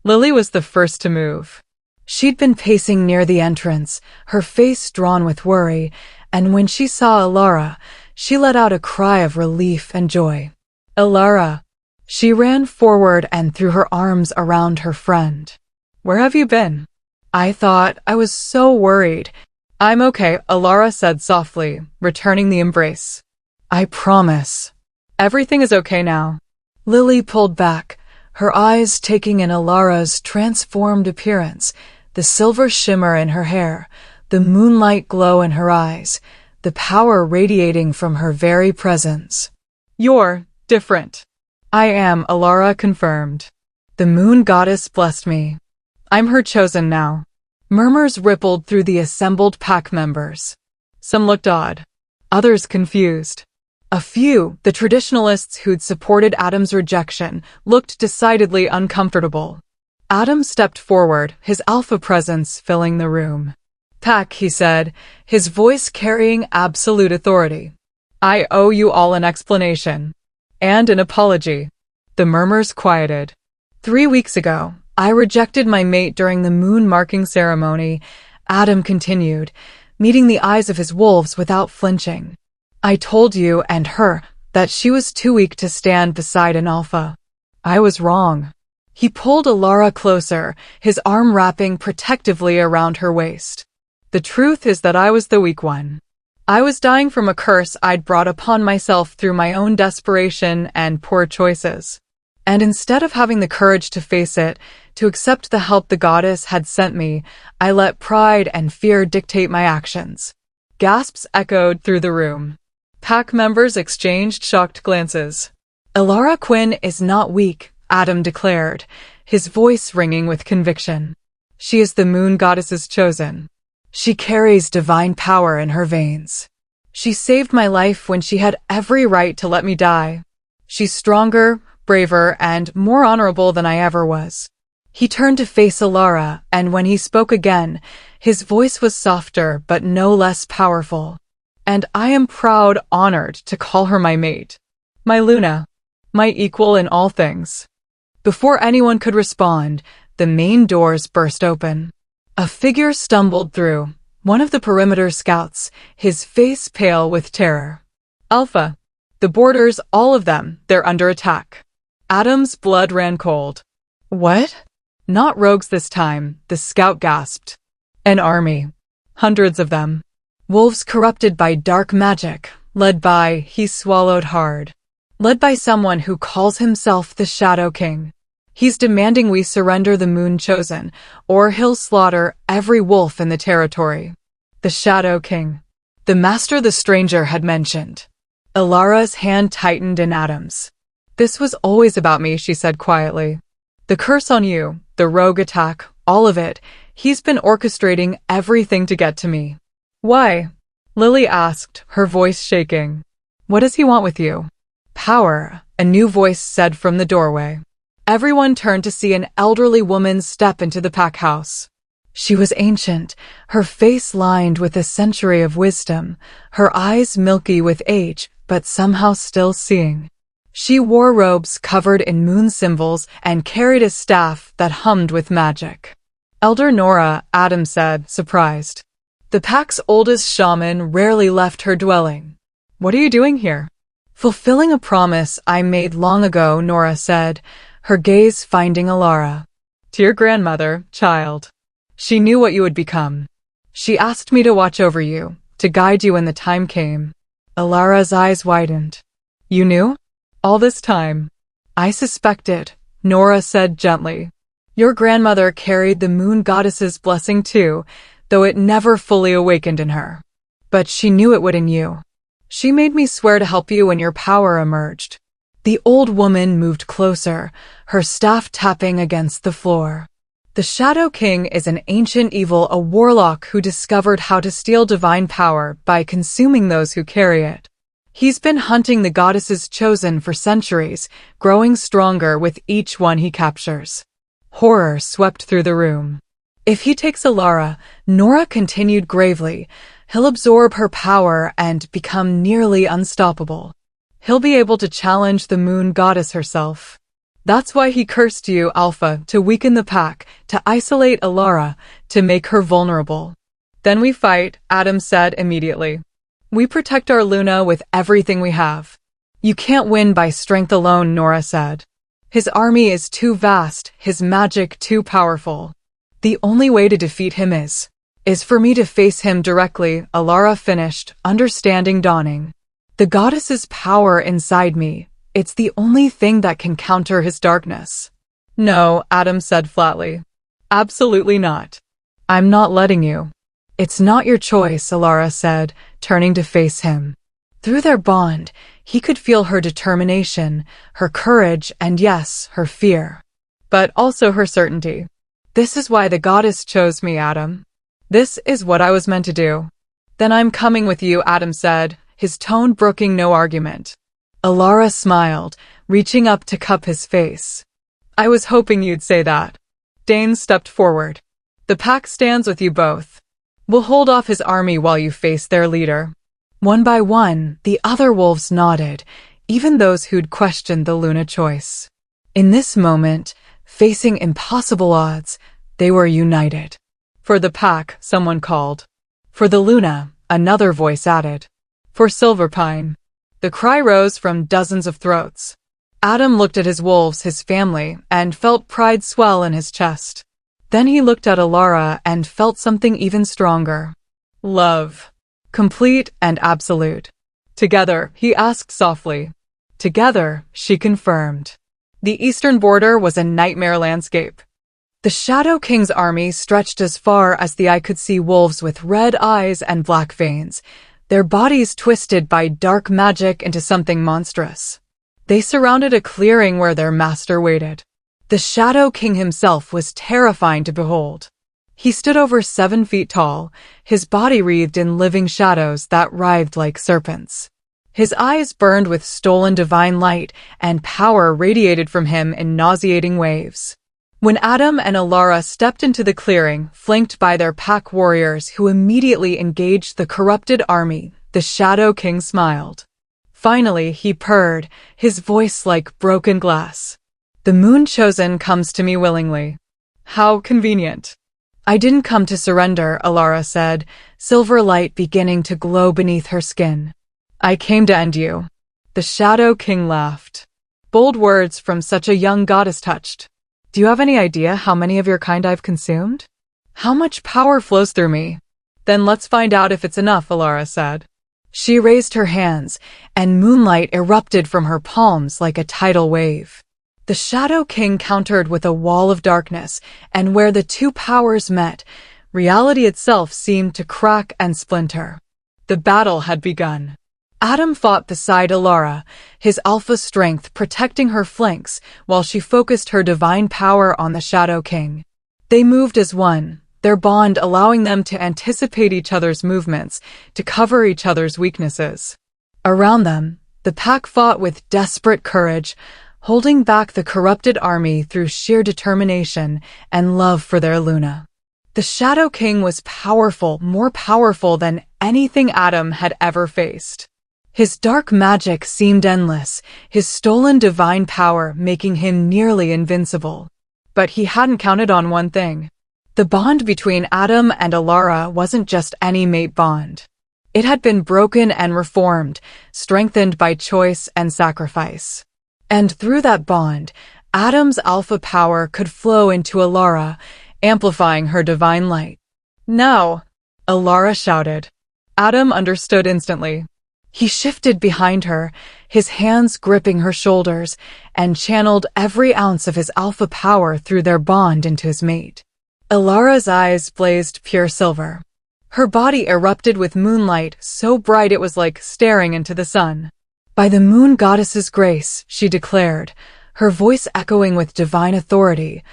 Lily was the first to move. She'd been pacing near the entrance, her face drawn with worry, and when she saw Alara, she let out a cry of relief and joy. Alara! She ran forward and threw her arms around her friend. Where have you been? I thought I was so worried. I'm okay, Alara said softly, returning the embrace. I promise. Everything is okay now. Lily pulled back, her eyes taking in Alara's transformed appearance, the silver shimmer in her hair, the moonlight glow in her eyes, the power radiating from her very presence. You're different. I am, Alara confirmed. The moon goddess blessed me. I'm her chosen now. Murmurs rippled through the assembled pack members. Some looked odd, others confused. A few, the traditionalists who'd supported Adam's rejection, looked decidedly uncomfortable. Adam stepped forward, his alpha presence filling the room. Pack, he said, his voice carrying absolute authority. I owe you all an explanation. And an apology. The murmurs quieted. 3 weeks ago, I rejected my mate during the moon marking ceremony, Adam continued, meeting the eyes of his wolves without flinching. I told you and her that she was too weak to stand beside an alpha. I was wrong. He pulled Alara closer, his arm wrapping protectively around her waist. The truth is that I was the weak one. I was dying from a curse I'd brought upon myself through my own desperation and poor choices. And instead of having the courage to face it, to accept the help the goddess had sent me, I let pride and fear dictate my actions. Gasps echoed through the room. Pack members exchanged shocked glances. Alara Quinn is not weak, Adam declared, his voice ringing with conviction. She is the moon goddess's chosen. She carries divine power in her veins. She saved my life when she had every right to let me die. She's stronger, braver, and more honorable than I ever was. He turned to face Alara, and when he spoke again, his voice was softer but no less powerful. And I am proud, honored to call her my mate. My Luna. My equal in all things. Before anyone could respond, the main doors burst open. A figure stumbled through, one of the perimeter scouts, his face pale with terror. Alpha. The boarders, all of them, they're under attack. Adam's blood ran cold. What? Not rogues this time, the scout gasped. An army. Hundreds of them. Wolves corrupted by dark magic, led by, he swallowed hard. Led by someone who calls himself the Shadow King. He's demanding we surrender the Moon Chosen, or he'll slaughter every wolf in the territory. The Shadow King. The master the stranger had mentioned. Alara's hand tightened in Adam's. This was always about me, she said quietly. The curse on you, the rogue attack, all of it, he's been orchestrating everything to get to me. Why? Lily asked, her voice shaking. What does he want with you? Power, a new voice said from the doorway. Everyone turned to see an elderly woman step into the pack house. She was ancient, her face lined with a century of wisdom, her eyes milky with age, but somehow still seeing. She wore robes covered in moon symbols and carried a staff that hummed with magic. Elder Nora, Adam said, surprised. The pack's oldest shaman rarely left her dwelling. What are you doing here? Fulfilling a promise I made long ago, Nora said, her gaze finding Alara. To your grandmother, child. She knew what you would become. She asked me to watch over you, to guide you when the time came. Alara's eyes widened. You knew? All this time. I suspected, Nora said gently. Your grandmother carried the moon goddess's blessing too, though it never fully awakened in her. But she knew it would in you. She made me swear to help you when your power emerged. The old woman moved closer, her staff tapping against the floor. The Shadow King is an ancient evil, a warlock who discovered how to steal divine power by consuming those who carry it. He's been hunting the goddess's chosen for centuries, growing stronger with each one he captures. Horror swept through the room. If he takes Alara, Nora continued gravely, he'll absorb her power and become nearly unstoppable. He'll be able to challenge the moon goddess herself. That's why he cursed you, Alpha, to weaken the pack, to isolate Alara, to make her vulnerable. Then we fight, Adam said immediately. We protect our Luna with everything we have. You can't win by strength alone, Nora said. His army is too vast, his magic too powerful. The only way to defeat him is for me to face him directly, Alara finished, understanding dawning. The goddess's power inside me, it's the only thing that can counter his darkness. No, Adam said flatly. Absolutely not. I'm not letting you. It's not your choice, Alara said, turning to face him. Through their bond, he could feel her determination, her courage, and yes, her fear. But also her certainty. This is why the goddess chose me, Adam. This is what I was meant to do. Then I'm coming with you, Adam said, his tone brooking no argument. Alara smiled, reaching up to cup his face. I was hoping you'd say that. Dane stepped forward. The pack stands with you both. We'll hold off his army while you face their leader. One by one, the other wolves nodded, even those who'd questioned the Luna choice. In this moment, facing impossible odds, they were united. For the pack, someone called. For the Luna, another voice added. For Silverpine. The cry rose from dozens of throats. Adam looked at his wolves, his family, and felt pride swell in his chest. Then he looked at Alara and felt something even stronger. Love. Complete and absolute. Together, he asked softly. Together, she confirmed. The eastern border was a nightmare landscape. The Shadow King's army stretched as far as the eye could see, wolves with red eyes and black veins, their bodies twisted by dark magic into something monstrous. They surrounded a clearing where their master waited. The Shadow King himself was terrifying to behold. He stood over 7 feet tall, his body wreathed in living shadows that writhed like serpents. His eyes burned with stolen divine light, and power radiated from him in nauseating waves. When Adam and Alara stepped into the clearing, flanked by their pack warriors who immediately engaged the corrupted army, the Shadow King smiled. Finally, he purred, his voice like broken glass. The Moon Chosen comes to me willingly. How convenient. I didn't come to surrender, Alara said, silver light beginning to glow beneath her skin. I came to end you. The Shadow King laughed. Bold words from such a young goddess touched. Do you have any idea how many of your kind I've consumed? How much power flows through me? Then let's find out if it's enough, Alara said. She raised her hands, and moonlight erupted from her palms like a tidal wave. The Shadow King countered with a wall of darkness, and where the two powers met, reality itself seemed to crack and splinter. The battle had begun. Adam fought beside Alara, his alpha strength protecting her flanks while she focused her divine power on the Shadow King. They moved as one, their bond allowing them to anticipate each other's movements, to cover each other's weaknesses. Around them, the pack fought with desperate courage, holding back the corrupted army through sheer determination and love for their Luna. The Shadow King was powerful, more powerful than anything Adam had ever faced. His dark magic seemed endless, his stolen divine power making him nearly invincible. But he hadn't counted on one thing. The bond between Adam and Alara wasn't just any mate bond. It had been broken and reformed, strengthened by choice and sacrifice. And through that bond, Adam's alpha power could flow into Alara, amplifying her divine light. Now, Alara shouted. Adam understood instantly. He shifted behind her, his hands gripping her shoulders, and channeled every ounce of his alpha power through their bond into his mate. Alara's eyes blazed pure silver. Her body erupted with moonlight so bright it was like staring into the sun. By the moon goddess's grace, she declared, her voice echoing with divine authority,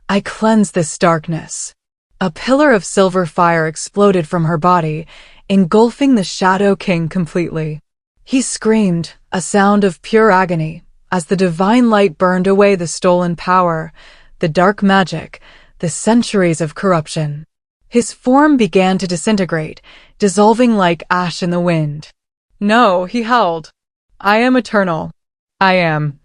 I cleanse this darkness. A pillar of silver fire exploded from her body, engulfing the Shadow King completely. He screamed, a sound of pure agony, as the divine light burned away the stolen power, the dark magic, the centuries of corruption. His form began to disintegrate, dissolving like ash in the wind. No, he howled. I am eternal. I am.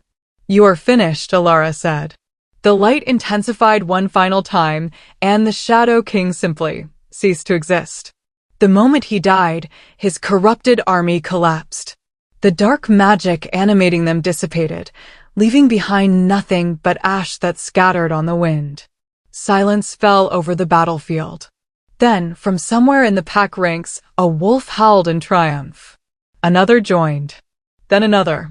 You are finished, Alara said. The light intensified one final time, and the Shadow King simply ceased to exist. The moment he died, his corrupted army collapsed. The dark magic animating them dissipated, leaving behind nothing but ash that scattered on the wind. Silence fell over the battlefield. Then, from somewhere in the pack ranks, a wolf howled in triumph. Another joined. Then another.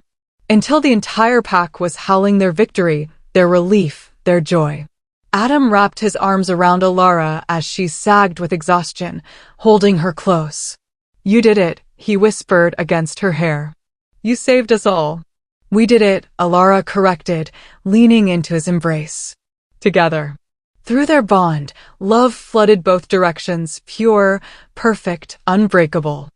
Until the entire pack was howling their victory, their relief, their joy. Adam wrapped his arms around Alara as she sagged with exhaustion, holding her close. You did it, he whispered against her hair. You saved us all. We did it, Alara corrected, leaning into his embrace. Together. Through their bond, love flooded both directions, pure, perfect, unbreakable.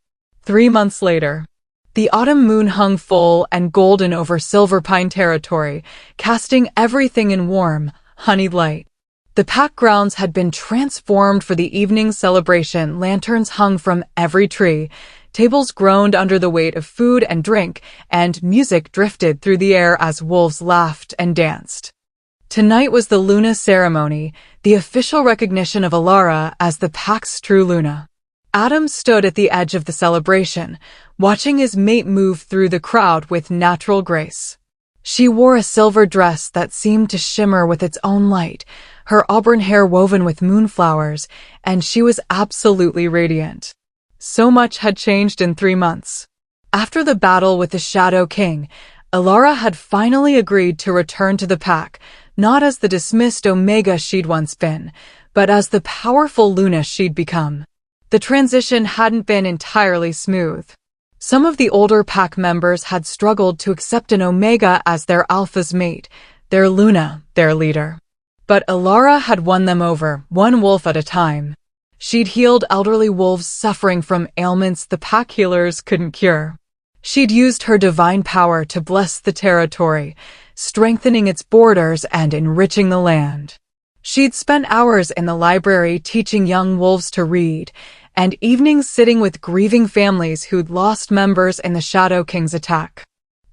3 months later. The autumn moon hung full and golden over Silver Pine territory, casting everything in warm, honeyed light. The pack grounds had been transformed for the evening celebration. Lanterns hung from every tree, tables groaned under the weight of food and drink, and music drifted through the air as wolves laughed and danced. Tonight was the Luna ceremony, the official recognition of Alara as the pack's true Luna. Adam stood at the edge of the celebration, watching his mate move through the crowd with natural grace. She wore a silver dress that seemed to shimmer with its own light, her auburn hair woven with moonflowers, and she was absolutely radiant. So much had changed in 3 months. After the battle with the Shadow King, Alara had finally agreed to return to the pack, not as the dismissed Omega she'd once been, but as the powerful Luna she'd become. The transition hadn't been entirely smooth. Some of the older pack members had struggled to accept an Omega as their alpha's mate, their Luna, their leader. But Alara had won them over, one wolf at a time. She'd healed elderly wolves suffering from ailments the pack healers couldn't cure. She'd used her divine power to bless the territory, strengthening its borders and enriching the land. She'd spent hours in the library teaching young wolves to read, and evenings sitting with grieving families who'd lost members in the Shadow King's attack.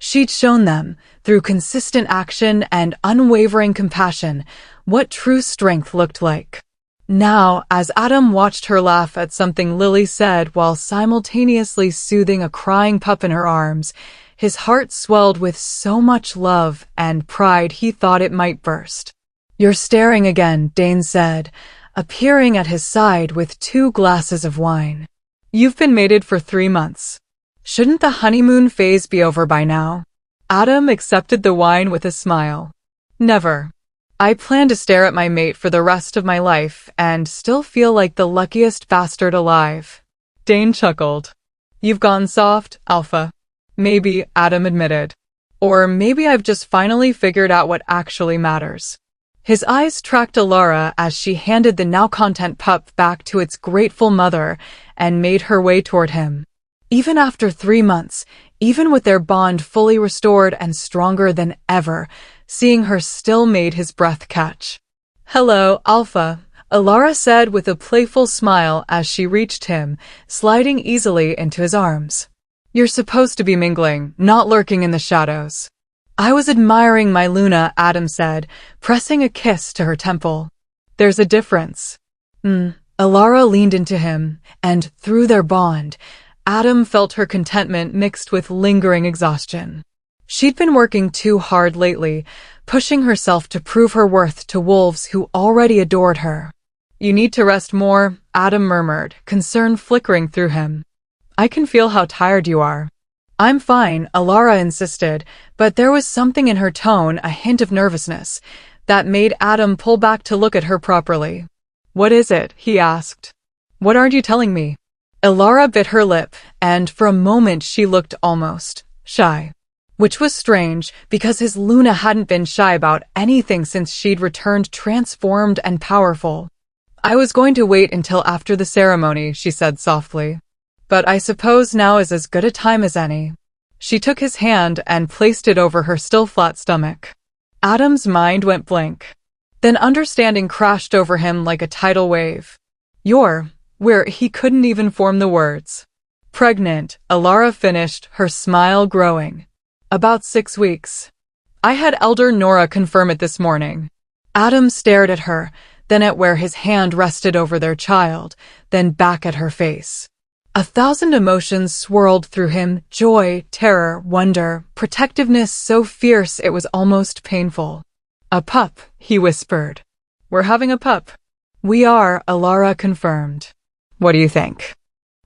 She'd shown them, through consistent action and unwavering compassion, what true strength looked like. Now, as Adam watched her laugh at something Lily said while simultaneously soothing a crying pup in her arms, his heart swelled with so much love and pride he thought it might burst. You're staring again, Dane said, appearing at his side with 2 glasses of wine. You've been mated for 3 months. Shouldn't the honeymoon phase be over by now? Adam accepted the wine with a smile. Never. I plan to stare at my mate for the rest of my life and still feel like the luckiest bastard alive. Dane chuckled. You've gone soft, Alpha. Maybe, Adam admitted. Or maybe I've just finally figured out what actually matters. His eyes tracked Alara as she handed the now-content pup back to its grateful mother and made her way toward him. Even after 3 months, even with their bond fully restored and stronger than ever, seeing her still made his breath catch. Hello, Alpha, Alara said with a playful smile as she reached him, sliding easily into his arms. You're supposed to be mingling, not lurking in the shadows. I was admiring my Luna, Adam said, pressing a kiss to her temple. There's a difference. Alara leaned into him, and through their bond, Adam felt her contentment mixed with lingering exhaustion. She'd been working too hard lately, pushing herself to prove her worth to wolves who already adored her. You need to rest more, Adam murmured, concern flickering through him. I can feel how tired you are. I'm fine, Alara insisted, but there was something in her tone, a hint of nervousness, that made Adam pull back to look at her properly. What is it? He asked. What aren't you telling me? Alara bit her lip, and for a moment she looked almost shy. Which was strange, because his Luna hadn't been shy about anything since she'd returned transformed and powerful. I was going to wait until after the ceremony, she said softly. But I suppose now is as good a time as any. She took his hand and placed it over her still flat stomach. Adam's mind went blank. Then understanding crashed over him like a tidal wave. Where he couldn't even form the words. Pregnant, Alara finished, her smile growing. About 6 weeks. I had Elder Nora confirm it this morning. Adam stared at her, then at where his hand rested over their child, then back at her face. 1,000 emotions swirled through him: joy, terror, wonder, protectiveness so fierce it was almost painful. A pup, he whispered. We're having a pup. We are, Alara confirmed. What do you think?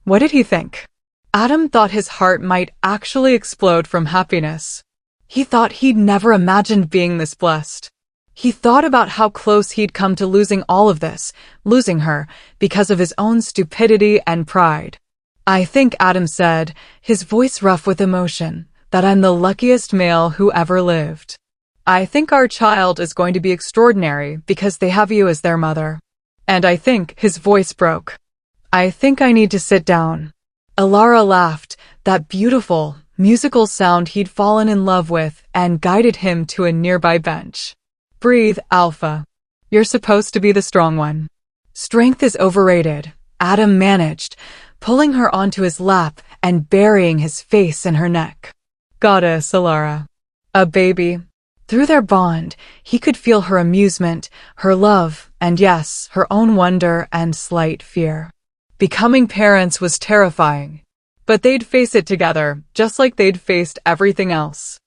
What did he think? Adam thought his heart might actually explode from happiness. He thought he'd never imagined being this blessed. He thought about how close he'd come to losing all of this, losing her, because of his own stupidity and pride. I think, Adam said, his voice rough with emotion, that I'm the luckiest male who ever lived. I think our child is going to be extraordinary because they have you as their mother. And I think, his voice broke. I think I need to sit down. Alara laughed, that beautiful, musical sound he'd fallen in love with, and guided him to a nearby bench. Breathe, Alpha. You're supposed to be the strong one. Strength is overrated, Adam managed, pulling her onto his lap and burying his face in her neck. Goddess, Alara. A baby. Through their bond, he could feel her amusement, her love, and yes, her own wonder and slight fear. Becoming parents was terrifying, but they'd face it together, just like they'd faced everything else.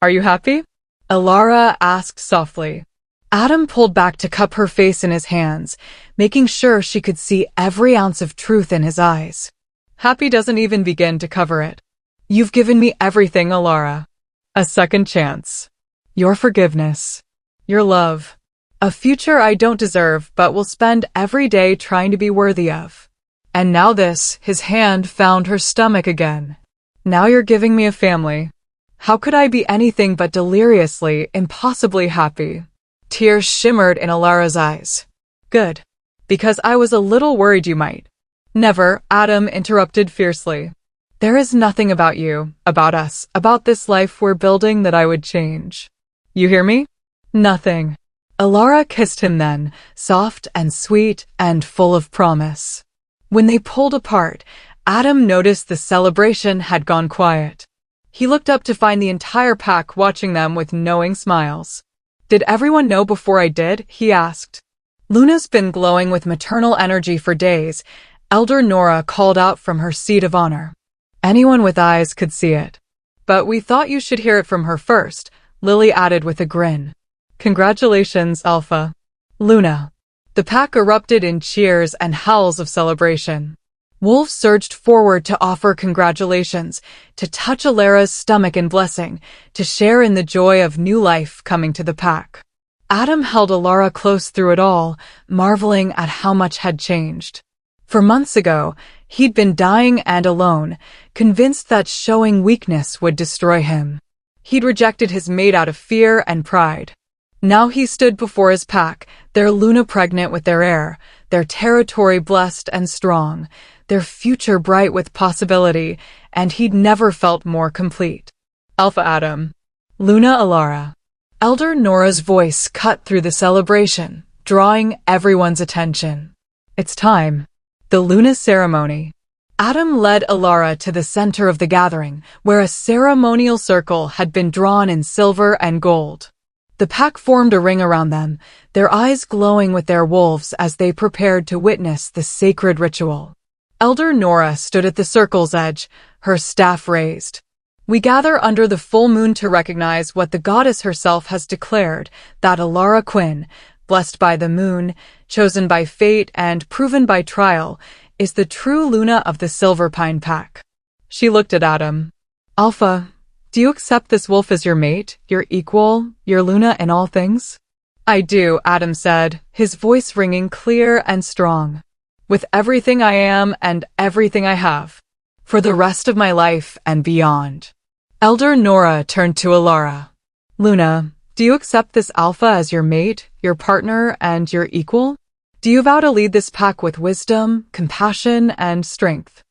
Are you happy? Alara asked softly. Adam pulled back to cup her face in his hands, making sure she could see every ounce of truth in his eyes. Happy doesn't even begin to cover it. You've given me everything, Alara. A second chance. Your forgiveness. Your love. A future I don't deserve but will spend every day trying to be worthy of. And now this, his hand found her stomach again. Now you're giving me a family. How could I be anything but deliriously, impossibly happy? Tears shimmered in Alara's eyes. Good. Because I was a little worried you might. Never, Adam interrupted fiercely. There is nothing about you, about us, about this life we're building that I would change. You hear me? Nothing. Alara kissed him then, soft and sweet and full of promise. When they pulled apart, Adam noticed the celebration had gone quiet. He looked up to find the entire pack watching them with knowing smiles. Did everyone know before I did? He asked. Luna's been glowing with maternal energy for days. Elder Nora called out from her seat of honor. Anyone with eyes could see it. But we thought you should hear it from her first, Lily added with a grin. Congratulations, Alpha. Luna. The pack erupted in cheers and howls of celebration. Wolf surged forward to offer congratulations, to touch Alara's stomach in blessing, to share in the joy of new life coming to the pack. Adam held Alara close through it all, marveling at how much had changed. For months ago, he'd been dying and alone, convinced that showing weakness would destroy him. He'd rejected his mate out of fear and pride. Now he stood before his pack, their Luna pregnant with their heir, their territory blessed and strong, their future bright with possibility, and he'd never felt more complete. Alpha Adam. Luna Alara. Elder Nora's voice cut through the celebration, drawing everyone's attention. It's time. The Luna ceremony. Adam led Alara to the center of the gathering, where a ceremonial circle had been drawn in silver and gold. The pack formed a ring around them, their eyes glowing with their wolves as they prepared to witness the sacred ritual. Elder Nora stood at the circle's edge, her staff raised. We gather under the full moon to recognize what the goddess herself has declared, that Alara Quinn, blessed by the moon, chosen by fate and proven by trial, is the true Luna of the Silver Pine Pack. She looked at Adam. Alpha, do you accept this wolf as your mate, your equal, your Luna in all things? I do, Adam said, his voice ringing clear and strong. With everything I am and everything I have. For the rest of my life and beyond. Elder Nora turned to Alara. Luna, do you accept this Alpha as your mate, your partner, and your equal? Do you vow to lead this pack with wisdom, compassion, and strength?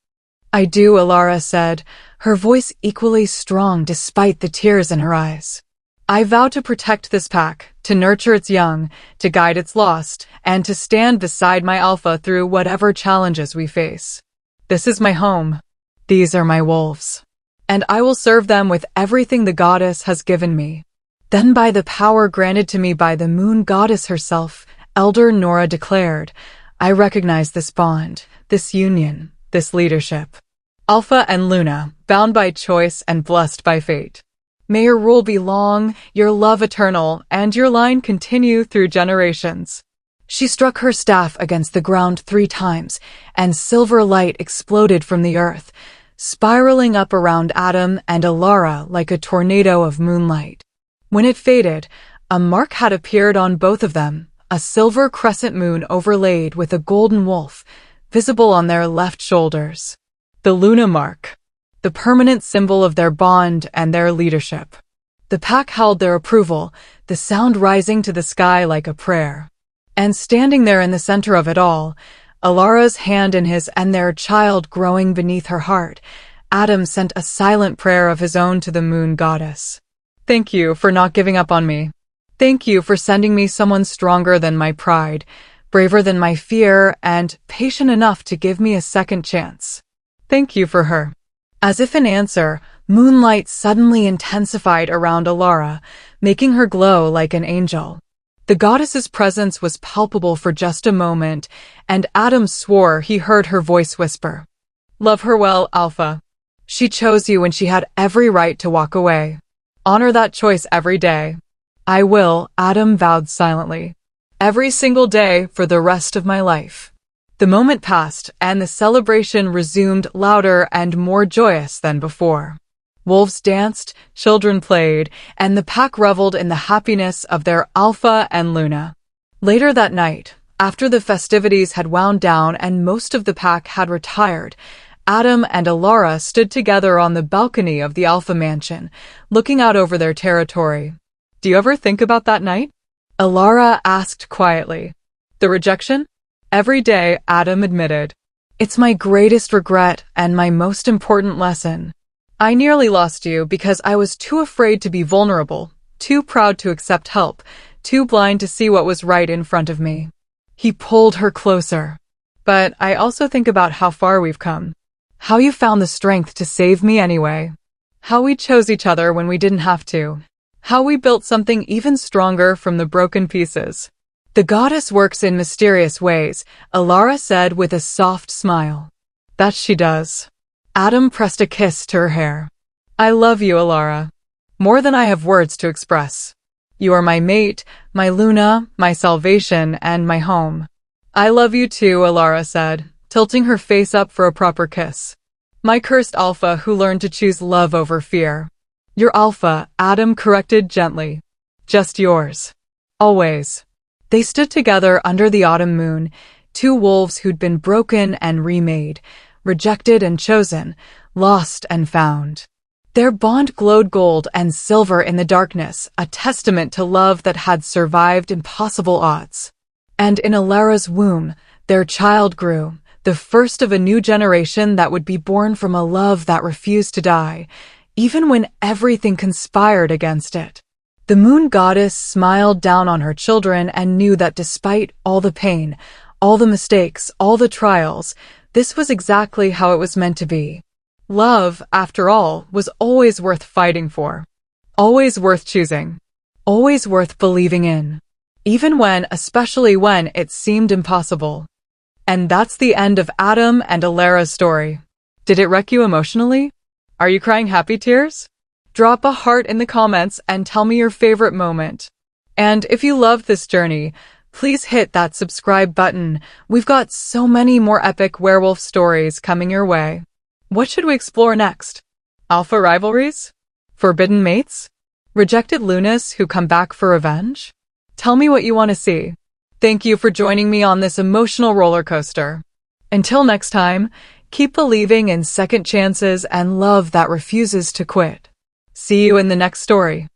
I do, Alara said, her voice equally strong despite the tears in her eyes. I vow to protect this pack, to nurture its young, to guide its lost, and to stand beside my Alpha through whatever challenges we face. This is my home. These are my wolves. And I will serve them with everything the goddess has given me. Then by the power granted to me by the moon goddess herself, Elder Nora declared, I recognize this bond, this union, this leadership. Alpha and Luna, bound by choice and blessed by fate. May your rule be long, your love eternal, and your line continue through generations. She struck her staff against the ground 3 times, and silver light exploded from the earth, spiraling up around Adam and Alara like a tornado of moonlight. When it faded, a mark had appeared on both of them, a silver crescent moon overlaid with a golden wolf, visible on their left shoulders. The Luna mark, the permanent symbol of their bond and their leadership. The pack held their approval, the sound rising to the sky like a prayer. And standing there in the center of it all, Alara's hand in his and their child growing beneath her heart, Adam sent a silent prayer of his own to the moon goddess. Thank you for not giving up on me. Thank you for sending me someone stronger than my pride, braver than my fear, and patient enough to give me a second chance. Thank you for her. As if in answer, moonlight suddenly intensified around Alara, making her glow like an angel. The goddess's presence was palpable for just a moment, and Adam swore he heard her voice whisper, Love her well, Alpha. She chose you when she had every right to walk away. Honor that choice every day. I will, Adam vowed silently. Every single day for the rest of my life. The moment passed, and the celebration resumed louder and more joyous than before. Wolves danced, children played, and the pack reveled in the happiness of their Alpha and Luna. Later that night, after the festivities had wound down and most of the pack had retired, Adam and Alara stood together on the balcony of the Alpha mansion, looking out over their territory. Do you ever think about that night? Alara asked quietly. The rejection? Every day, Adam admitted. It's my greatest regret and my most important lesson. I nearly lost you because I was too afraid to be vulnerable, too proud to accept help, too blind to see what was right in front of me. He pulled her closer. But I also think about how far we've come. How you found the strength to save me anyway. How we chose each other when we didn't have to. How we built something even stronger from the broken pieces. The goddess works in mysterious ways, Alara said with a soft smile. That she does. Adam pressed a kiss to her hair. I love you, Alara. More than I have words to express. You are my mate, my Luna, my salvation, and my home. I love you too, Alara said, tilting her face up for a proper kiss. My cursed Alpha who learned to choose love over fear. Your Alpha, Adam corrected gently. Just yours. Always. They stood together under the autumn moon, 2 wolves who'd been broken and remade, rejected and chosen, lost and found. Their bond glowed gold and silver in the darkness, a testament to love that had survived impossible odds. And in Alara's womb, their child grew, the first of a new generation that would be born from a love that refused to die, even when everything conspired against it. The moon goddess smiled down on her children and knew that despite all the pain, all the mistakes, all the trials, this was exactly how it was meant to be. Love, after all, was always worth fighting for. Always worth choosing. Always worth believing in. Even when, especially when, it seemed impossible. And that's the end of Adam and Alara's story. Did it wreck you emotionally? Are you crying happy tears? Drop a heart in the comments and tell me your favorite moment. And if you loved this journey, please hit that subscribe button. We've got so many more epic werewolf stories coming your way. What should we explore next? Alpha rivalries? Forbidden mates? Rejected Lunas who come back for revenge? Tell me what you want to see. Thank you for joining me on this emotional roller coaster. Until next time, keep believing in second chances and love that refuses to quit. See you in the next story.